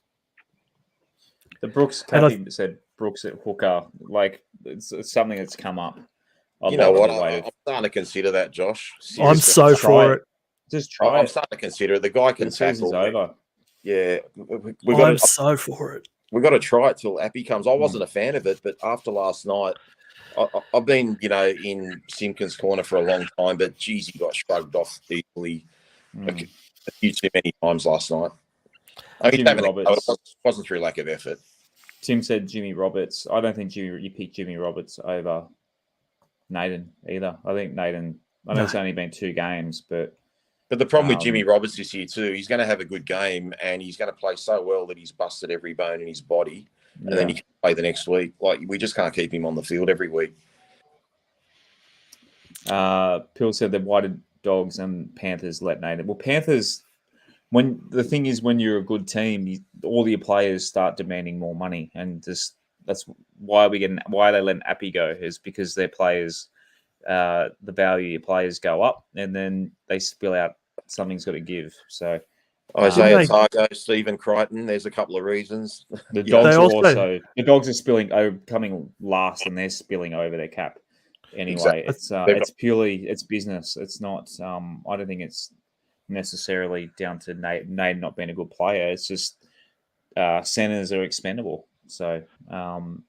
The Brooks, Kathy said Brooks at hooker, like it's something that's come up. You know what? I'm starting to consider that, Josh. Seriously. I'm so for it. Just try I'm starting to consider it. The guy can tackle. Over. Yeah. I'm so for it. We've got to try it till Appy comes. I wasn't a fan of it, but after last night, I've been, in Simpkins' corner for a long time, but geez, he got shrugged off equally a few too many times last night. I mean, Jimmy Roberts. It wasn't through lack of effort. Tim said Jimmy Roberts. I don't think you picked Jimmy Roberts over Nathan either. I think Nathan. I know it's only been 2 games, but the problem with Jimmy Roberts this year too, he's going to have a good game and he's going to play so well that he's busted every bone in his body, and then he can play the next week. Like, we just can't keep him on the field every week. Pill said that why did Dogs and Panthers let Nathan? Well, Panthers. When you're a good team, all your players start demanding more money, and that's why they let Appy go, is because their players, the value of your players go up, and then they spill out. Something's got to give. So Isaiah Targo, Stephen Crichton. There's a couple of reasons. The Dogs the Dogs are coming last, and they're spilling over their cap. Anyway, exactly. It's purely business. It's not. I don't think it's necessarily down to Nate not being a good player. It's just centers are expendable. So and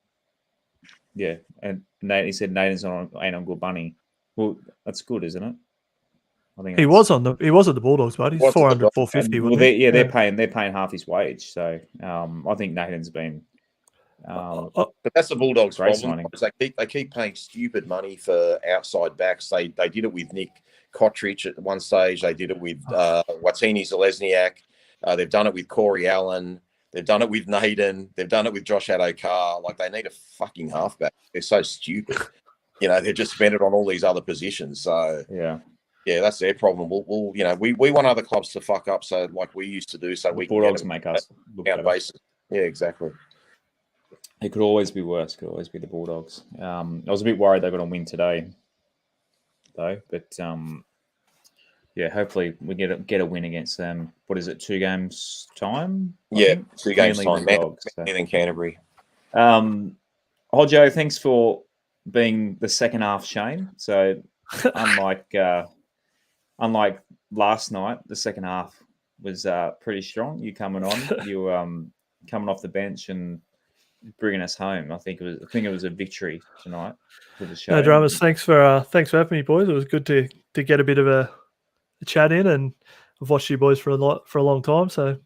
Nate, he said Nathan's ain't on good money. Well, that's good, isn't it? I think he was at the Bulldogs, but he's 400, 450. Well, they're paying half his wage. So I think Nathan's been. But that's the Bulldogs' problem. They keep paying stupid money for outside backs. They did it with Nick Kotrich at one stage. They did it with Watini Zalesniak. They've done it with Corey Allen. They've done it with Naden. They've done it with Josh Adokar. Like, they need a fucking halfback. They're so stupid. They just spend it on all these other positions. So yeah, that's their problem. We'll we want other clubs to fuck up, so like we used to do, so we Bulldogs make us look out basis. Yeah, exactly. It could always be worse. Could always be the Bulldogs. I was a bit worried they're going to win today, though. But hopefully we get a win against them. What is it? 2 games time? Yeah, 2 games time. And then Canterbury. Hodjo, thanks for being the second half, Shayne. So unlike last night, the second half was pretty strong. You coming on, you coming off the bench and bringing us home. I think it was a victory tonight for the show. No dramas. Thanks for having me, boys. It was good to get a bit of a chat in, and I've watched you boys for a long time. So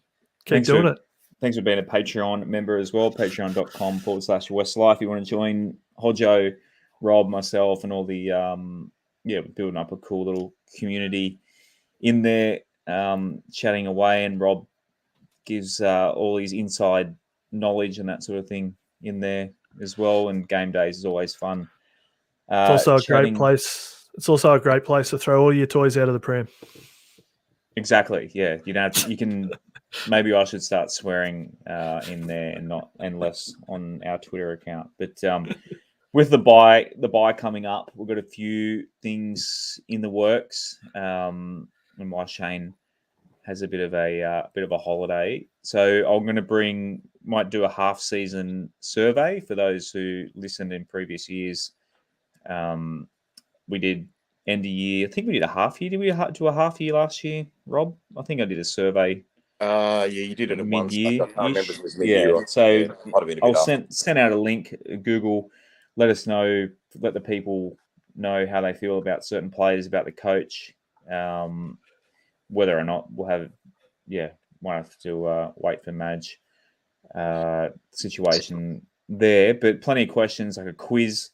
keep doing it. Thanks for being a Patreon member as well. Patreon.com/Westlife. You want to join Hodjo, Rob, myself, and all the building up a cool little community in there, chatting away, and Rob gives all his inside knowledge and that sort of thing in there as well. And game days is always fun. It's also a great place. It's also a great place to throw all your toys out of the pram. Exactly. Yeah. You can. Maybe I should start swearing in there and less on our Twitter account. But with the buy coming up, we've got a few things in the works. And why Shayne has a bit of a holiday, so I'm going to might do a half season survey for those who listened in previous years. We did end of year. I think we did a half year. Did we do a half year last year, Rob? I think I did a survey. Yeah, you did it at mid-year. I can't remember if it was mid-year. Yeah, so I'll send out a link. Google, let us know. Let the people know how they feel about certain players, about the coach. Whether or not we'll have, might have to wait for Madge situation there. But plenty of questions, like a quiz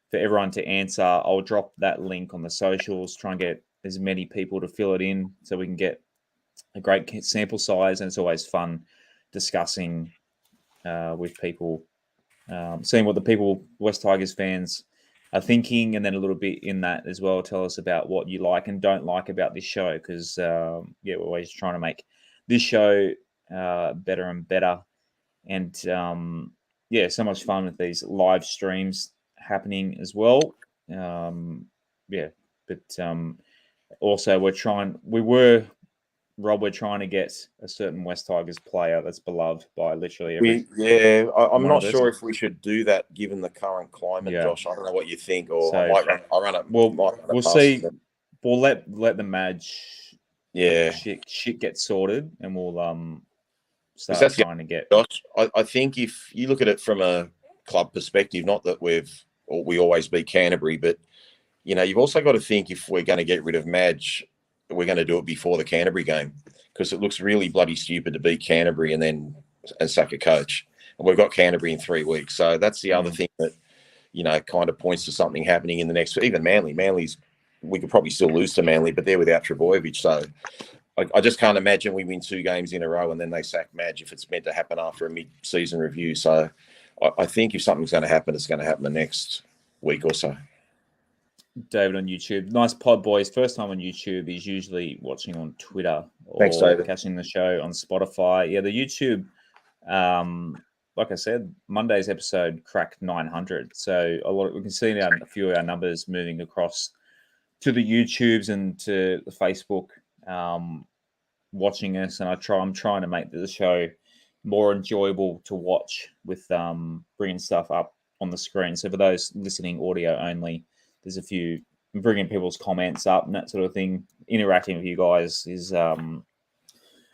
for everyone to answer. I'll drop that link on the socials, try and get as many people to fill it in so we can get a great sample size. And it's always fun discussing with people, seeing what the people, West Tigers fans, are thinking, and then a little bit in that as well. Tell us about what you like and don't like about this show, because we're always trying to make this show better and better. And so much fun with these live streams happening as well. Also we're trying to get a certain West Tigers player that's beloved by literally every. I'm not sure if we should do that given the current climate, Josh. I don't know what you think, or I might run it. We'll see. We'll let the Madge shit get sorted, and we'll start trying to get. Josh, I think if you look at it from a club perspective, not that we've we always beat Canterbury. But, you know, you've also got to think if we're going to get rid of Madge, we're going to do it before the Canterbury game, because it looks really bloody stupid to beat Canterbury and sack a coach. And we've got Canterbury in 3 weeks. So that's the other thing that, you know, kind of points to something happening in the next, even Manly's, we could probably still lose to Manly, but they're without Trebojevic. So I just can't imagine we win 2 games in a row and then they sack Madge if it's meant to happen after a mid-season review. So I think if something's going to happen, it's going to happen the next week or so. David on YouTube. Nice pod, boys. First time on YouTube. He's usually watching on Twitter or Thanks, David. catching the show on Spotify. Yeah, the YouTube, like I said, Monday's episode cracked 900. So we can see now a few of our numbers moving across to the YouTubes and to the Facebook, watching us. And I'm trying to make the show more enjoyable to watch with bringing stuff up on the screen. So for those listening audio only, there's a few bringing people's comments up and that sort of thing. Interacting with you guys is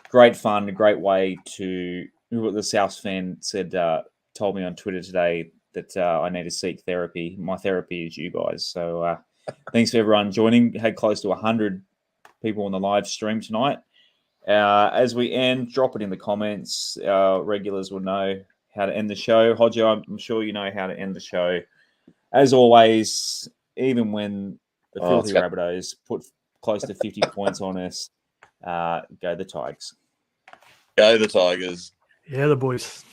great fun, a great way to. The South fan said, told me on Twitter today that I need to seek therapy. My therapy is you guys. So thanks for everyone joining. Had close to 100 people on the live stream tonight. As we end, drop it in the comments. Regulars will know how to end the show. Hodjo, I'm sure you know how to end the show. As always, even when the filthy Rabbitohs put close to 50 points on us, go the Tigers. Go the Tigers. Yeah, the boys.